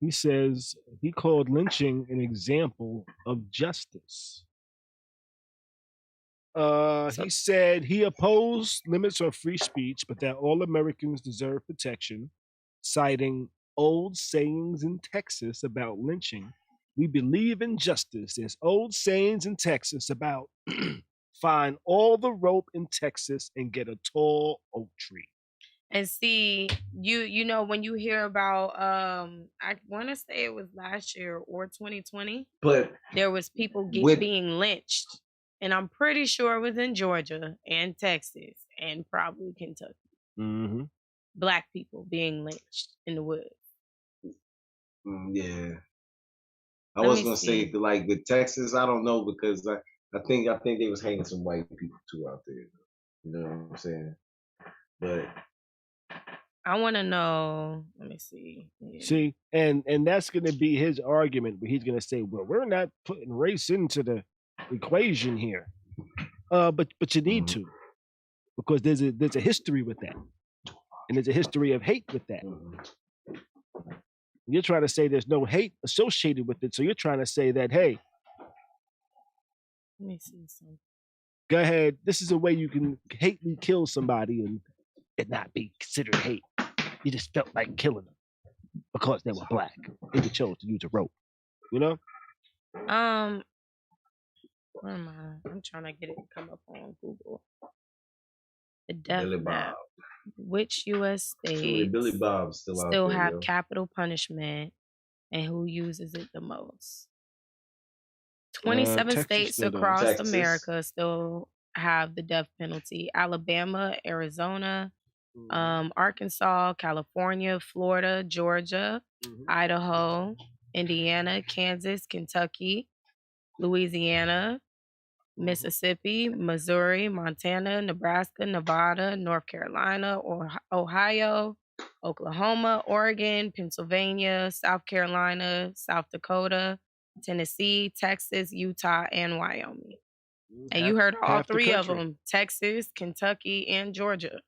He says he called lynching an example of justice. He said he opposed limits on free speech, but that all Americans deserve protection, citing old sayings in Texas about lynching. We believe in justice. There's old sayings in Texas about find all the rope in Texas and get a tall oak tree. And see, you know, when you hear about, I want to say it was last year or 2020, but there was people being lynched. And I'm pretty sure it was in Georgia and Texas and probably Kentucky. Black people being lynched in the woods. Yeah. I was going to say, like, with Texas, I don't know, because I think they was hanging some white people, too, out there. You know what I'm saying? But I want to know, let me see. Yeah. See, and that's going to be his argument, but he's going to say, well, we're not putting race into the equation here, but you need to, because there's a history with that, and there's a history of hate with that. You're trying to say there's no hate associated with it. So you're trying to say that, hey, let me see something. Go ahead. This is a way you can hatefully kill somebody and it not be considered hate. You just felt like killing them because they were black. And you chose to use a rope. You know? Where am I? I'm trying to get it to come up on Google. The death map. Which U.S. states Billy Bob's still have capital punishment and who uses it the most? 27 states across America still have the death penalty. Alabama, Arizona, Arkansas, California, Florida, Georgia, Idaho, Indiana, Kansas, Kentucky, Louisiana, Mississippi, Missouri, Montana, Nebraska, Nevada, North Carolina, Ohio, Oklahoma, Oregon, Pennsylvania, South Carolina, South Dakota, Tennessee, Texas, Utah, and Wyoming. And you heard all three of them: Texas, Kentucky, and Georgia.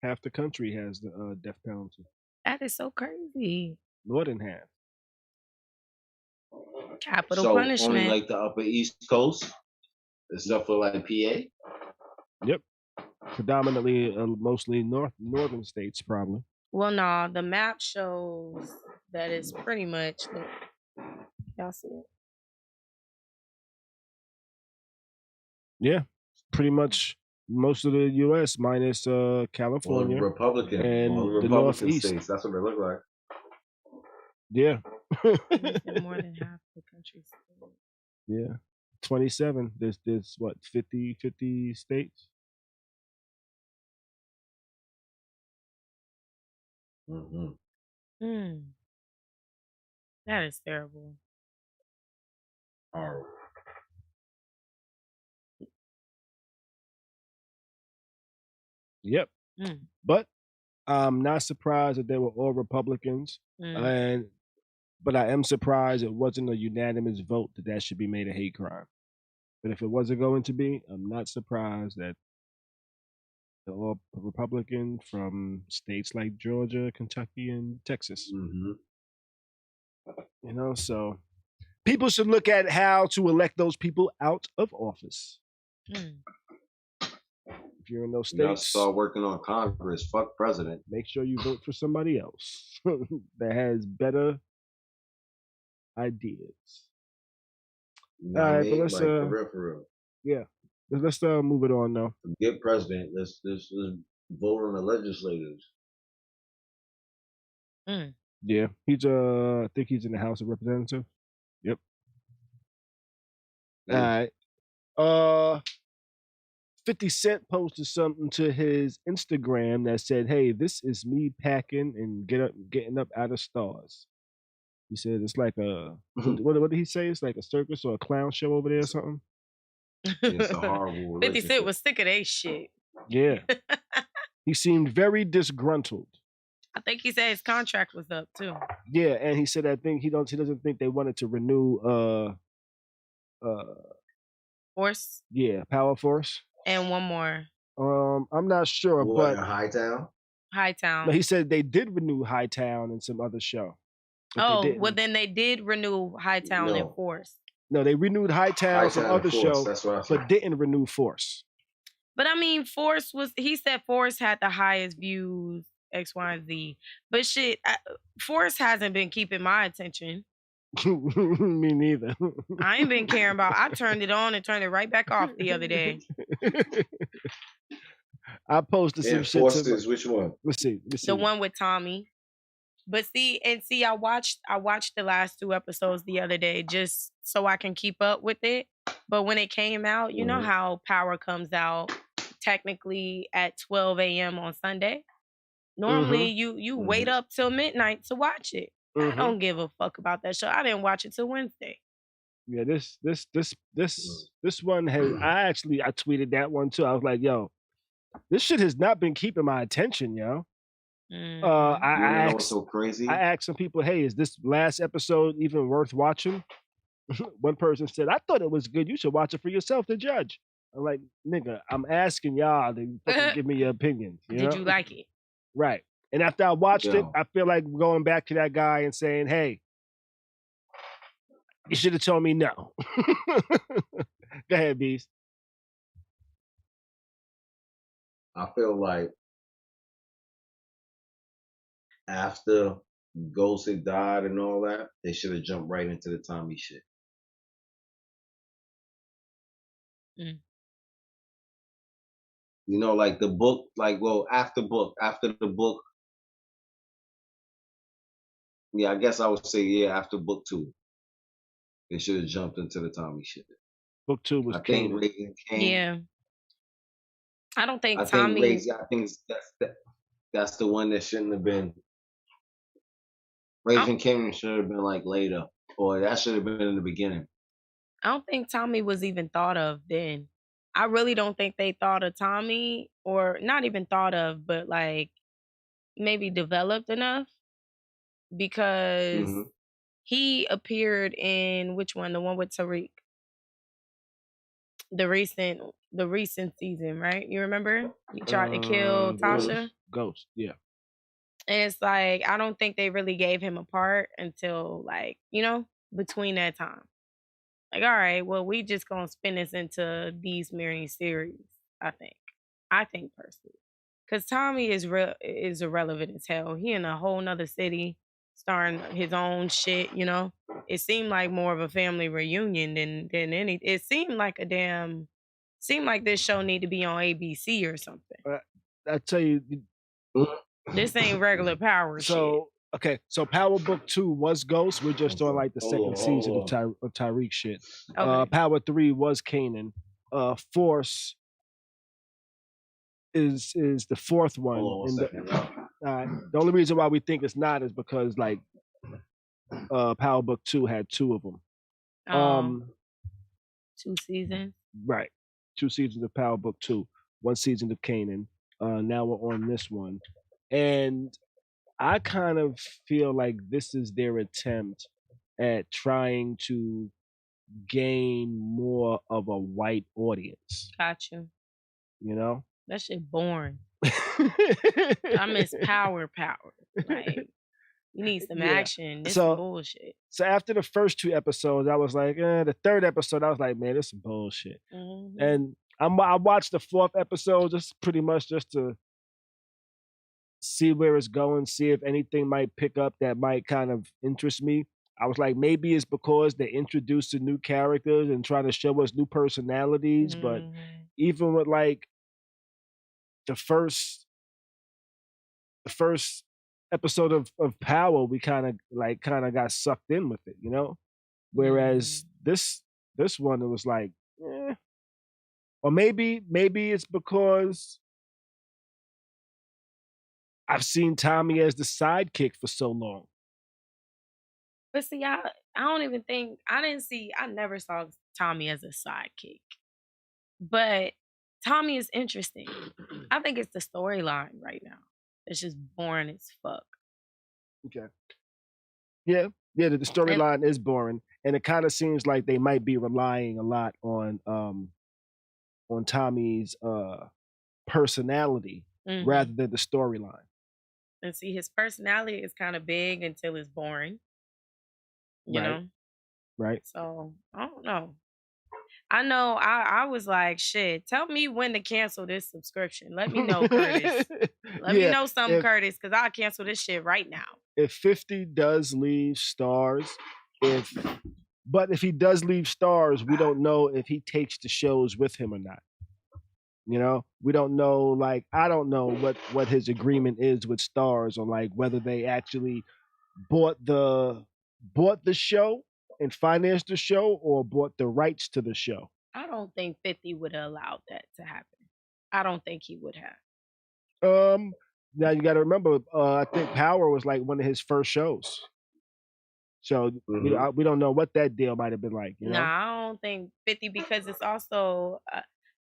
Half the country has the death penalty. That is so crazy. More than half. Capital punishment. Only like the upper East Coast, except for like PA. Yep. Predominantly, mostly northern states, probably. Well, no, the map shows that it's pretty much. Y'all see it? Yeah, pretty much most of the U.S. minus California, Republican, and the Republican Northeast states. That's what they look like. Yeah. More than half the country. Yeah, 27. There's what 50 states. That is terrible. Horrible. Yep. But I'm not surprised that they were all Republicans, but I am surprised it wasn't a unanimous vote that should be made a hate crime. But if it wasn't going to be, I'm not surprised that they're all Republican from states like Georgia, Kentucky, and Texas. You know, so people should look at how to elect those people out of office. If you're in those states, you gotta start working on Congress. Fuck president. Make sure you vote for somebody else that has better ideas. All right, but let's for real. Yeah, let's move it on now. Forget president. Let's vote on the legislators. Yeah, he's I think he's in the House of Representatives. Yep. All right. 50 Cent posted something to his Instagram that said, "Hey, this is me packing and getting up out of stars." He said it's like a what did he say? It's like a circus or a clown show over there or something. It's a horrible 50 Cent was sick of that shit. Yeah. He seemed very disgruntled. I think he said his contract was up too. Yeah, and he said he doesn't think they wanted to renew Force. Yeah, Power Force. And one more. I'm not sure, but Hightown. No, he said they did renew Hightown and some other show. Well, then they did renew Hightown and Force. No, they renewed Hightown some other show, but didn't renew Force. But I mean, he said Force had the highest views, X, Y, and Z. But shit, Force hasn't been keeping my attention. Me neither. I ain't been caring about. I turned it on and turned it right back off the other day. I posted some shit. Which one? Let's see. The one with Tommy. But I watched the last 2 episodes the other day just so I can keep up with it. But when it came out, you know how Power comes out technically at 12 a.m. on Sunday. Normally, you wait up till midnight to watch it. I don't give a fuck about that show. I didn't watch it till Wednesday. Yeah, this one has. I tweeted that one too. I was like, yo, this shit has not been keeping my attention, yo. I asked, so crazy. I asked some people, hey, is this last episode even worth watching? One person said, I thought it was good. You should watch it for yourself to judge. I'm like, nigga, I'm asking y'all to give me your opinion. Did you like it? Right. And after I watched it, I feel like going back to that guy and saying, hey, you should have told me no. Go ahead, Beez. I feel like after Ghost had died and all that, they should have jumped right into the Tommy shit. Mm. You know, like the book, after the book. Yeah, I guess I would say, after book 2. They should have jumped into the Tommy shit. Book 2 was King. Yeah. I don't think Tommy. I think that's the one that shouldn't have been. Raising King should have been like later, or that should have been in the beginning. I don't think Tommy was even thought of then. I really don't think they thought of Tommy, or not even thought of, but like maybe developed enough, because he appeared in which one? The one with Tariq. The recent season, right? You remember? He tried to kill Tasha. Ghost, yeah. And it's like, I don't think they really gave him a part until, like, between that time. Like, all right, well, we just gonna spin this into these mini series, I think personally. Because Tommy is irrelevant as hell. He in a whole nother city, starring his own shit, It seemed like more of a family reunion than any. It seemed like this show need to be on ABC or something. I tell you, this ain't regular Power shit. Okay, so Power Book 2 was Ghost. We're just on like the second season of Tariq shit. Okay. Power 3 was Kanan. Force is the fourth one. The only reason why we think it's not is because like Power Book 2 had 2 of them. 2 seasons. Right. 2 seasons of Power Book 2. 1 season of Kanan. Now we're on this one. And I kind of feel like this is their attempt at trying to gain more of a white audience. Got you. You know? That shit boring. I miss power. Like, you need some action. This is bullshit. So after the first 2 episodes, I was like, the third episode, I was like, man, this is bullshit. Mm-hmm. And I watched the 4th episode just pretty much just to see where it's going, see if anything might pick up that might kind of interest me. I was like, maybe it's because they introduced the new characters and trying to show us new personalities. Mm-hmm. But even with like the first episode of Power, we kind of got sucked in with it, Whereas this one, it was like, or maybe it's because I've seen Tommy as the sidekick for so long. But see, I don't even think I never saw Tommy as a sidekick. But Tommy is interesting. I think it's the storyline right now. It's just boring as fuck. Okay. Yeah, the storyline is boring. And it kind of seems like they might be relying a lot on Tommy's personality rather than the storyline. And see, his personality is kind of big until it's boring. You know? Right. So, I don't know. I know I was like, shit, tell me when to cancel this subscription. Let me know, Curtis. Let me know something, Curtis, because I'll cancel this shit right now. If 50 does leave stars, but if he does leave stars, we don't know if he takes the shows with him or not. We don't know, like, I don't know what his agreement is with stars on like whether they actually bought the show and financed the show or bought the rights to the show. I don't think 50 would have allowed that to happen. I don't think he would have. Now you got to remember, I think Power was like one of his first shows. So we don't know what that deal might have been like. No, I don't think 50, because it's also,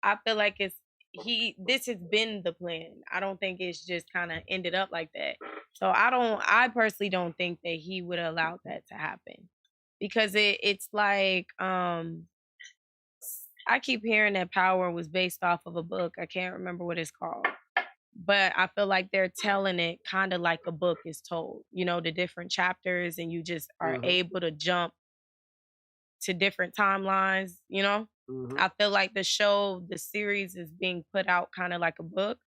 I feel like this has been the plan. I don't think it's just kind of ended up like that. So I personally don't think that he would have allowed that to happen, because it's like, I keep hearing that Power was based off of a book. I can't remember what it's called, but I feel like they're telling it kind of like a book is told. You know, the different chapters, and you just are able to jump to different timelines, you know? I feel like the series is being put out kind of like a book.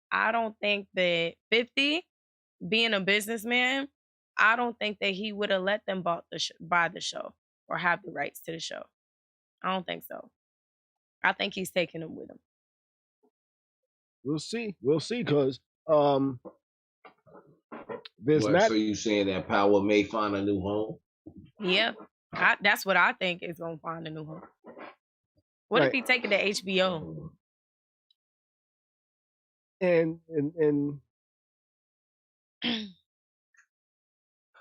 I don't think that 50, being a businessman, I don't think that he would have let them buy the show or have the rights to the show. I don't think so. I think he's taking them with him. We'll see, because there's not. So you saying that Power may find a new home? Yeah, that's what I think is gonna find a new home. What if he take it to HBO? And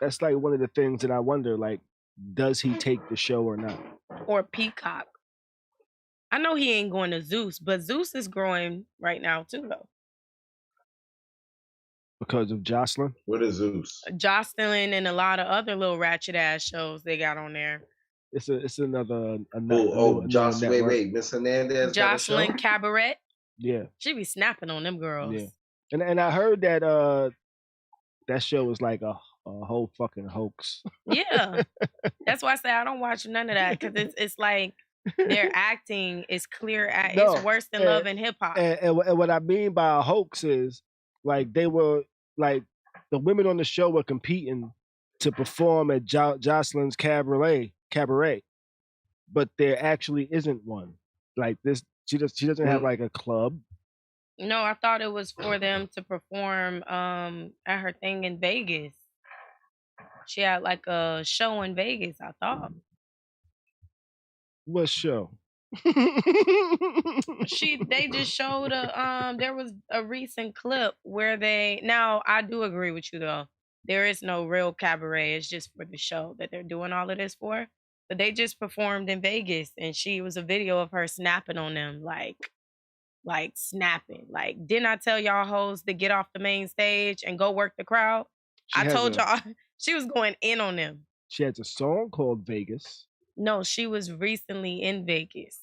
that's like one of the things that I wonder, like, does he take the show or not? Or Peacock. I know he ain't going to Zeus, but Zeus is growing right now too, though. Because of Jocelyn? What is Zeus? Jocelyn and a lot of other little ratchet ass shows they got on there. It's another. Jocelyn. Wait, Miss Hernandez. Jocelyn Cabaret. Yeah, she be snapping on them girls. Yeah, and I heard that that show was like a whole fucking hoax. Yeah, that's why I say I don't watch none of that, because it's like their acting is clear. It's worse than Love and Hip Hop. And what I mean by a hoax is, like, they were like, the women on the show were competing to perform at Jocelyn's cabaret, but there actually isn't one. Like this, she doesn't have like a club. No, I thought it was for them to perform at her thing in Vegas. She had like a show in Vegas, I thought. What show? They just showed there was a recent clip where now I do agree with you though. There is no real cabaret. It's just for the show that they're doing all of this for. But they just performed in Vegas, and she was a video of her snapping on them, like snapping. Like, didn't I tell y'all hoes to get off the main stage and go work the crowd? I told y'all she was going in on them. She has a song called Vegas. No, she was recently in Vegas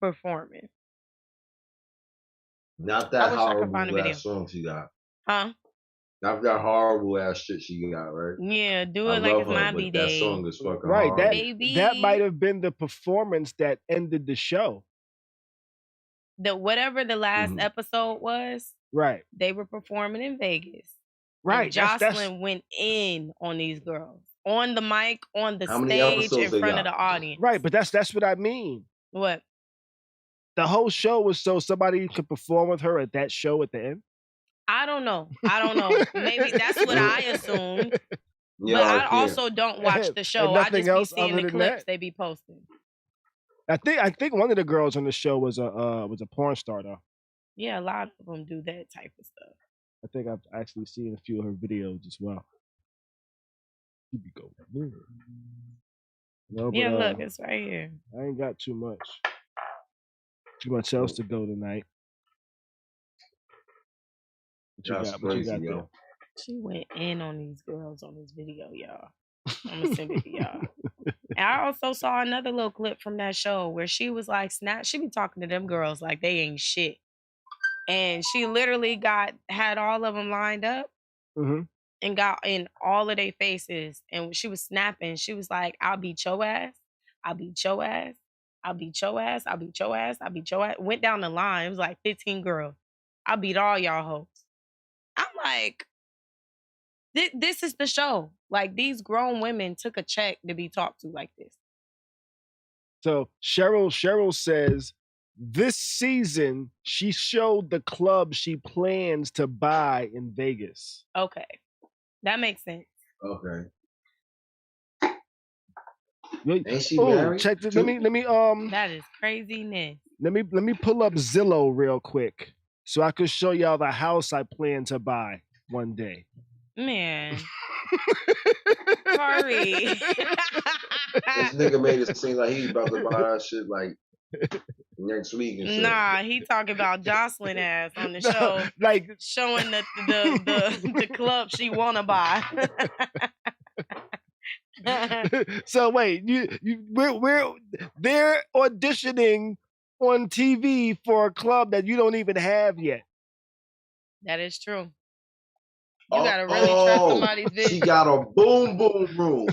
performing. Not that horrible ass song she got. Huh? Not that horrible ass shit she got, right? Yeah, do it like it's my B-Day. That song is fucking right. horrible. That might have been the performance that ended the show. Whatever the last episode was, right? They were performing in Vegas. Right. And Jocelyn went in on these girls. On the mic, on the stage, in front of the audience. Right, but that's what I mean. What? The whole show was so somebody could perform with her at that show at the end? I don't know. Maybe that's what I assumed. Yeah, but I also don't watch the show. I just be seeing the clips they be posting. I think one of the girls on the show was a porn star though. Yeah, a lot of them do that type of stuff. I think I've actually seen a few of her videos as well. No, yeah, look, it's right here. I ain't got too much else to go tonight. What you got there? She went in on these girls on this video, y'all. I'm gonna send it to y'all. And I also saw another little clip from that show where she was like, she be talking to them girls like they ain't shit. And she literally had all of them lined up and got in all of their faces. And she was snapping. She was like, I'll beat your ass. I'll beat your ass. I'll beat your ass. I'll beat your ass. I'll beat your ass. Went down the line. It was like 15 girls. I'll beat all y'all hoes. I'm like, this is the show. Like, these grown women took a check to be talked to like this. So Cheryl says, this season, she showed the club she plans to buy in Vegas. Okay. That makes sense. Okay. Ain't she married? Check this. Let me that is craziness. Let me pull up Zillow real quick so I could show y'all the house I plan to buy one day. Man. Khary. This nigga made it seem like he's about to buy that shit like next week and shit. Nah, he talking about Jocelyn ass on the show, like showing the club she wanna buy. So wait, they're auditioning on TV for a club that you don't even have yet. That is true. You gotta really trust somebody's vision. She got a boom boom room.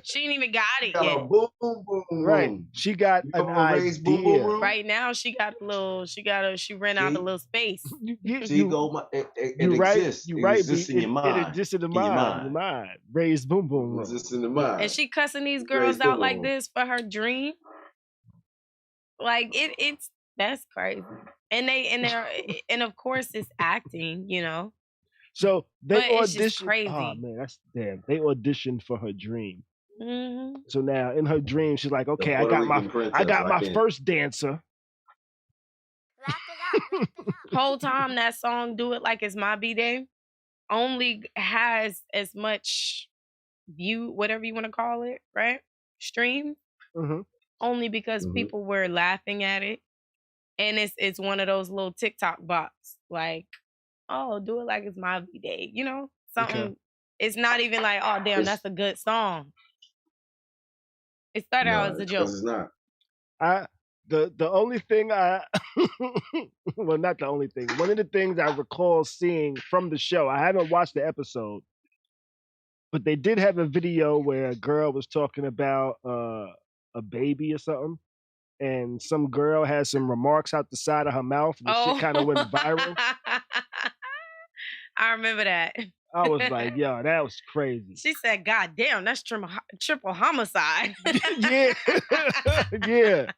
She ain't even got it yet. yet. A boom boom room. Right. She got an idea. Boom boom room? Right now, she got a little. She ran out a little space. It exists. You it right. Exists in your mind. It exists in the mind. Your mind. Raised boom boom room. It exists in the mind. And she cussing these girls out like this for her dream. Like it's that's crazy. And of course it's acting, you know. So they auditioned. Crazy. Oh man, that's damn. They auditioned for her dream. Mm-hmm. So now in her dream, she's like, okay, I got my first dancer. Whole time that song "Do It Like It's My B-Day" only has as much view, whatever you want to call it, right? Stream. Mm-hmm. Only because people were laughing at it. And it's one of those little TikTok bots, like, oh, do it like it's my V-Day, you know? Something. Okay. It's not even like, oh, damn, that's a good song. It started out as a joke. It's not. The only thing well, not the only thing. One of the things I recall seeing from the show, I haven't watched the episode, but they did have a video where a girl was talking about a baby or something. And some girl had some remarks out the side of her mouth, and the shit kind of went viral. I remember that. I was like, yo, that was crazy. She said, God damn, that's triple homicide. Yeah. Yeah.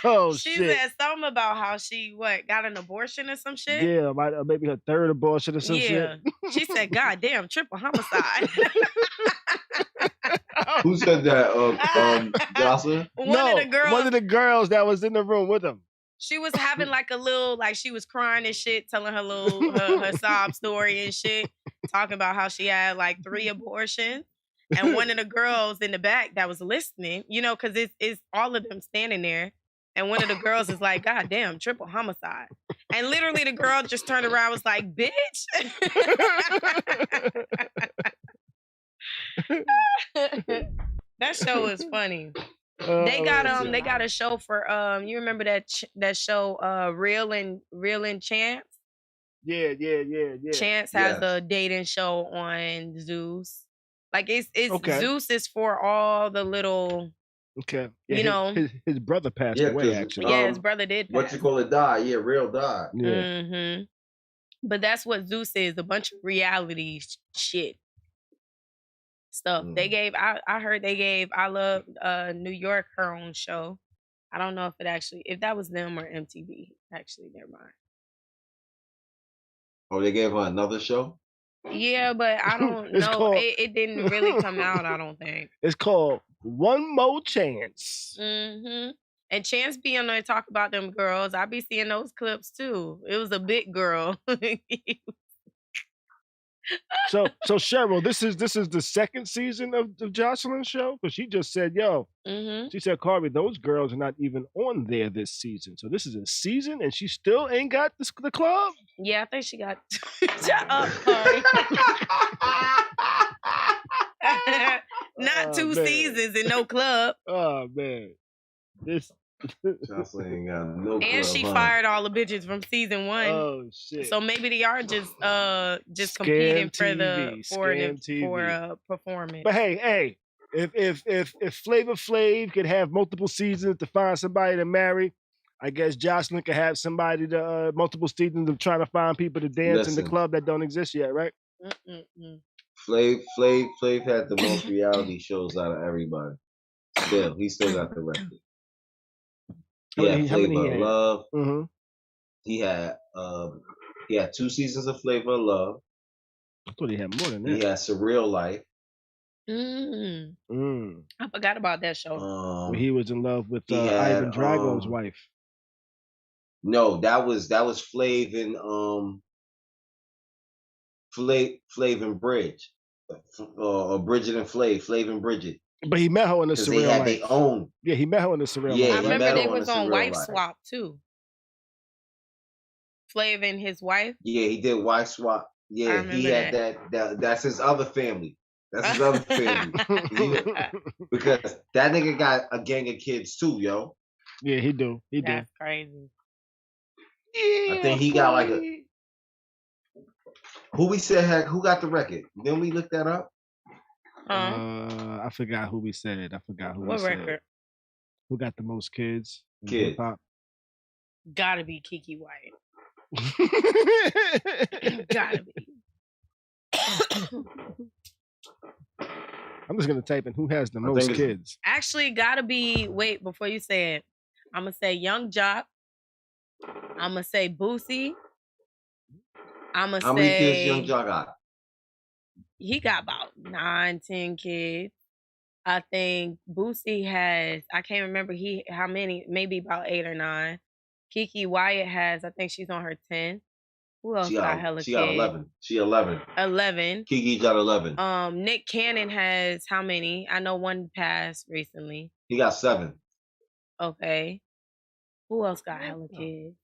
Oh, she shit. said something about how she, got an abortion or some shit? Yeah, maybe her third abortion or some shit. She said, God damn, triple homicide. Who said that? Jocelyn? One of the girls that was in the room with him. She was having like a little, like she was crying and shit, telling her little her sob story and shit, talking about how she had like 3 abortions. And one of the girls in the back that was listening, you know, because it's all of them standing there. And one of the girls is like, God damn, triple homicide. And literally the girl just turned around and was like, bitch. That show is funny. They got a show for you remember that show Real and Chance? Yeah. Chance has a dating show on Zeus. Like it's okay. Zeus is for all the little yeah, you know his brother passed away actually. Yeah, his brother did pass. What you call it died? Yeah, Real died. Yeah. Mm-hmm. But that's what Zeus is, a bunch of reality shit. Stuff. I heard they gave I Love New York her own show. I don't know if that was them or MTV. Actually, never mind. Oh, they gave her another show? Yeah, but I don't know. It didn't really come out, I don't think. It's called One More Chance. Mm-hmm. And Chance be on there talk about them girls. I be seeing those clips too. It was a big girl. So Cheryl, this is the second season of Jocelyn's show? Because she just said, she said, Khary, those girls are not even on there this season. So this is a season and she still ain't got the club? Yeah, I think she got... Shut up, Khary. Not 2 seasons and no club. Oh, man. Jocelyn ain't got no club. And she fired all the bitches from season 1. Oh shit! So maybe they are just competing for performance. But hey, if Flavor Flav could have multiple seasons to find somebody to marry, I guess Jocelyn could have somebody to multiple seasons of trying to find people to dance in the club that don't exist yet, right? Flav had the most reality shows out of everybody. Still, he still got the record. He had Flavor of Love. Mm-hmm. He had 2 seasons of Flavor of Love. I thought he had more than that. He had Surreal Life. I forgot about that show. He was in love with Ivan Drago's wife. No, that was Flav and Flav and Bridge, or Bridget and Flav and Bridget. But he met her in the Surreal Life. They had their own. Yeah, he met her in the Surreal Life. I remember they was on Wife Swap too. Flav and his wife. Yeah, he did Wife Swap. Yeah, he had that. That's his other family. That's his other family. Because that nigga got a gang of kids too, yo. Yeah, he do. That's crazy. Yeah, I think he got like Who we said who got the record? Didn't we look that up? I forgot who we said. What record? Who got the most kids in Kid. hip hop? Gotta be Keke Wyatt. Gotta be. I'm just gonna type in who has the most kids. Actually, gotta be. Wait, before you say it, I'm gonna say Young Jock. I'm gonna say Boosie. I'm gonna say. How many kids Young Jock got? He got about 9-10 kids. I think Boosie has. I can't remember how many. Maybe about 8 or 9. Keke Wyatt has. I think she's on her 10. Who else got hella kids? She got 11. She 11. 11. Keke got 11. Nick Cannon has how many? I know one passed recently. He got 7. Okay. Who else got hella kids?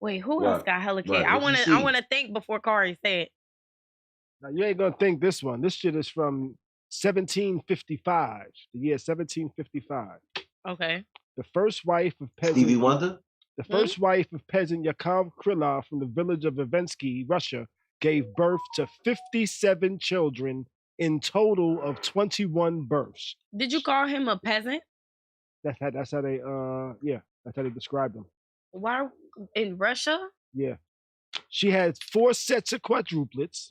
Wait, who else got hella kids? I wanna think before Khary say it. Now you ain't gonna think this one. This shit is from 1755. The year 1755. Okay. The first wife of peasant Stevie Wonder? The first wife of peasant Yakov Krylov from the village of Ivensky, Russia, gave birth to 57 children in total of 21 births. Did you call him a peasant? That's how they that's how they described him. Why in Russia? Yeah. She had 4 sets of quadruplets,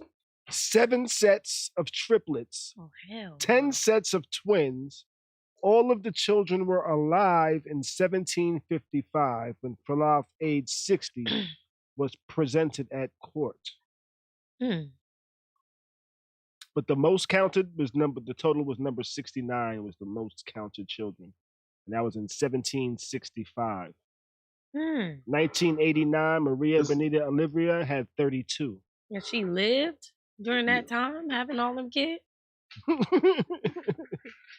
7 sets of triplets, 10 sets of twins. All of the children were alive in 1755 when Krylov, age 60, was presented at court. But the most counted was the total was number 69 was the most counted children. And that was in 1765. 1989, Maria Benita Olivia had 32. And she lived during that time having all them kids?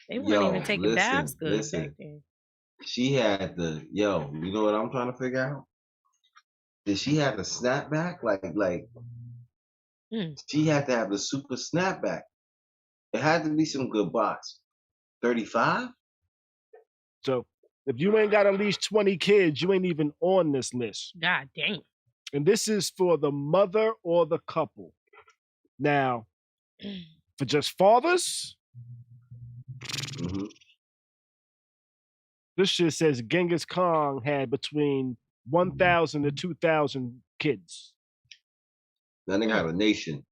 They weren't even taking baths good back then. She had you know what I'm trying to figure out? Did she have the snapback? She had to have the super snapback. It had to be some good box. 35? So if you ain't got at least 20 kids, you ain't even on this list. God dang. And this is for the mother or the couple. Now, for just fathers, this shit says Genghis Khan had between 1,000 to 2,000 kids. That nigga had a nation.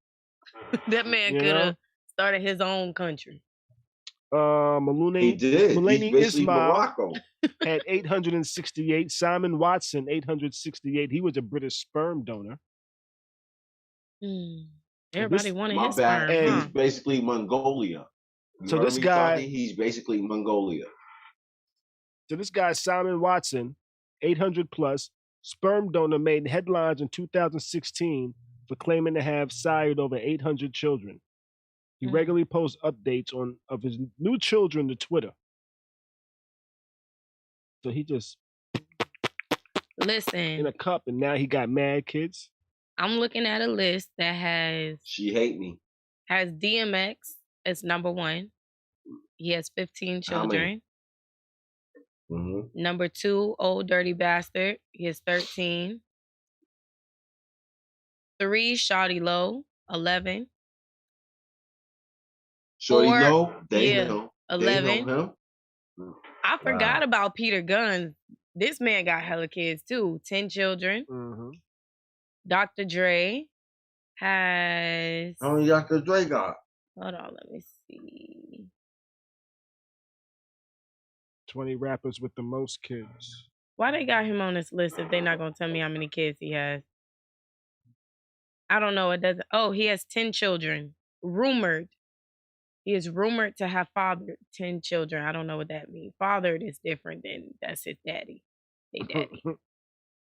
That man could have started his own country. He did. Malini He's Ismail Morocco. had 868. Simon Watson, 868. He was a British sperm donor. Everybody wanted his sperm. He's basically Mongolia. So this guy, he's basically Mongolia. So this guy, Simon Watson, 800 plus, sperm donor, made headlines in 2016 for claiming to have sired over 800 children. He regularly posts updates of his new children to Twitter. So he just in a cup, and now he got mad kids. I'm looking at a list that has She Hate Me. Has DMX as number 1. He has 15 children. Number 2, Old Dirty Bastard. He has 13. 3, Shawty Low, 11. Shorty 4, Low? They know. 11. They know him. I forgot about Peter Guns. This man got hella kids too. 10 children. Dr. Dre has... How many Dr. Dre got? Hold on, let me see. 20 rappers with the most kids. Why they got him on this list if they're not going to tell me how many kids he has? I don't know. It doesn't. Oh, he has 10 children. Rumored. He is rumored to have fathered 10 children. I don't know what that means. Fathered is different than that's his daddy. They daddy.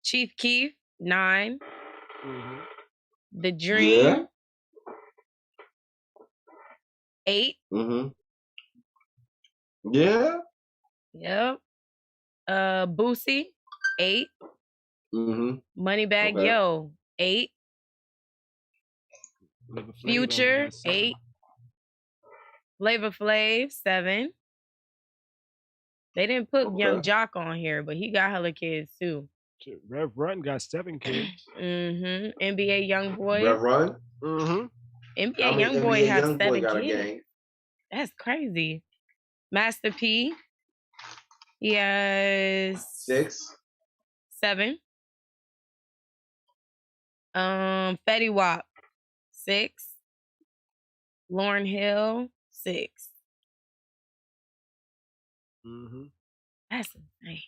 Chief Keef, 9. The Dream, 8. Yeah. Yep. Boosie, 8. Moneybagg Yo, 8. Future, 8. Flavor Flav, 7. They didn't put Young Jock on here, but he got hella kids too. Rev Run got 7 kids. NBA YoungBoy. Rev Run? NBA YoungBoy has 7 kids. That's crazy. Master P. He has 7. Fetty Wap, 6. Lauryn Hill, 6. That's insane.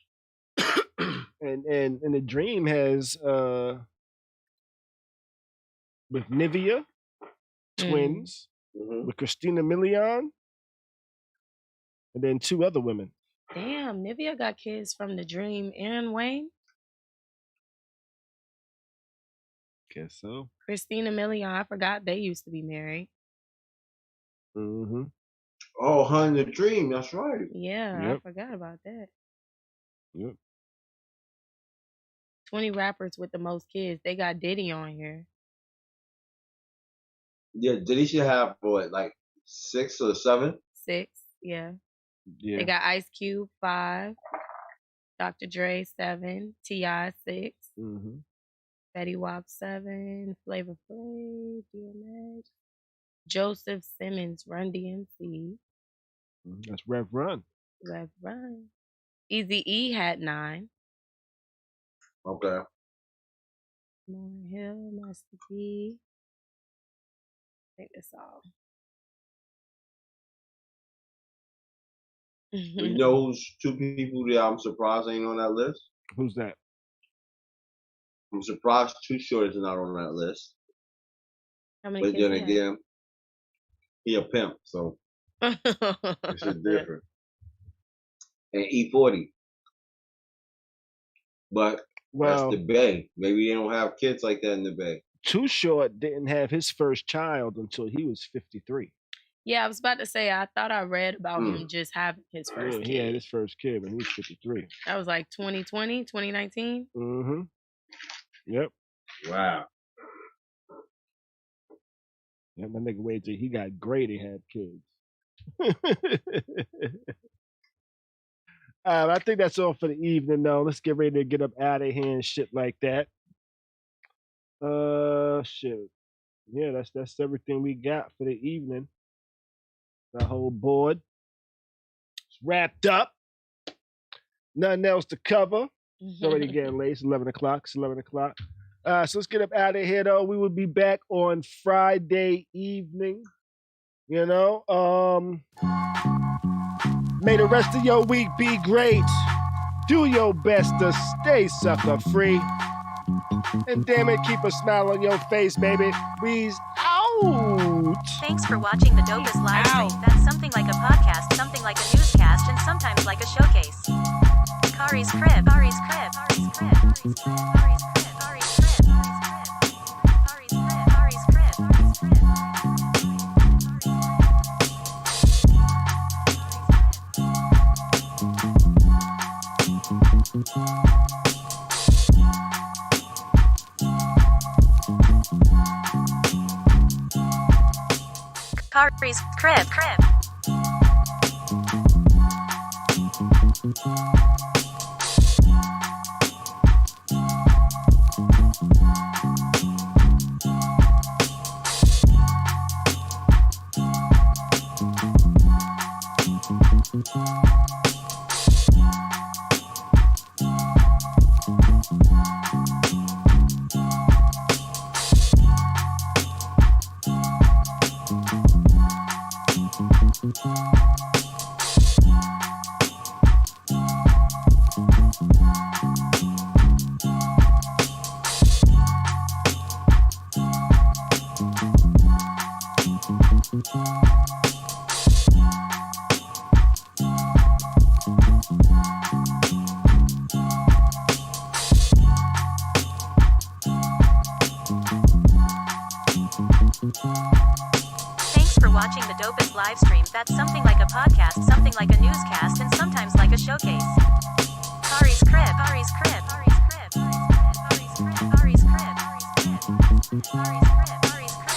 and the Dream has with Nivea, twins, with Christina Milian, and then 2 other women. Damn, Nivea got kids from the Dream and Wayne. Guess so. Christina Milian, I forgot they used to be married. Oh, Hun the Dream, that's right. Yeah, I forgot about that. Yep. 20 rappers with the most kids. They got Diddy on here. Yeah, Diddy should have like 6 or 7? 6, yeah. They got Ice Cube 5, Dr. Dre 7, T.I. 6, Fetty Wap 7, Flavor Flav, DMX, Joseph Simmons, Run DMC. That's Rev Run. Rev Run. Eazy-E had 9. Okay. Lauryn Hill, Master P. I think that's all. You know who's 2 people that I'm surprised ain't on that list? Who's that? I'm surprised Too Short is not on that list. How many but kids then again, he a pimp, so it's just different. And E40. But that's the Bay. Maybe they don't have kids like that in the Bay. Too Short didn't have his first child until he was 53. Yeah, I was about to say, I thought I read about him just having his first kid. He had his first kid when he was 53. That was like 2020, 2019? Yep. Wow. Yeah, my nigga waited till he got great and had kids. I think that's all for the evening, though. Let's get ready to get up out of here and shit like that. Shit. Yeah, that's everything we got for the evening. The whole board. It's wrapped up. Nothing else to cover. It's already getting late. It's 11 o'clock. So let's get up out of here, though. We will be back on Friday evening. You know, may the rest of your week be great. Do your best to stay sucker free. And damn it, keep a smile on your face, baby. Beez out. Thanks for watching the dopest live stream. That's something like a podcast, something like a newscast, and sometimes like a showcase. Khary's crib. Khary's crib. Khary's crib. Khary's crib. Khary's crib. Khary's crib. Khary's crib. Khary's crib. Khary's crib. Khary's crib. Thanks for watching the dopest live stream. That's something like a podcast, something like a newscast, and sometimes like a showcase. Khary's crib. Khary's crib. Khary's crib. Khary's crib. Khary's crib. Khary's crib. Khary's crib. Khary's crib.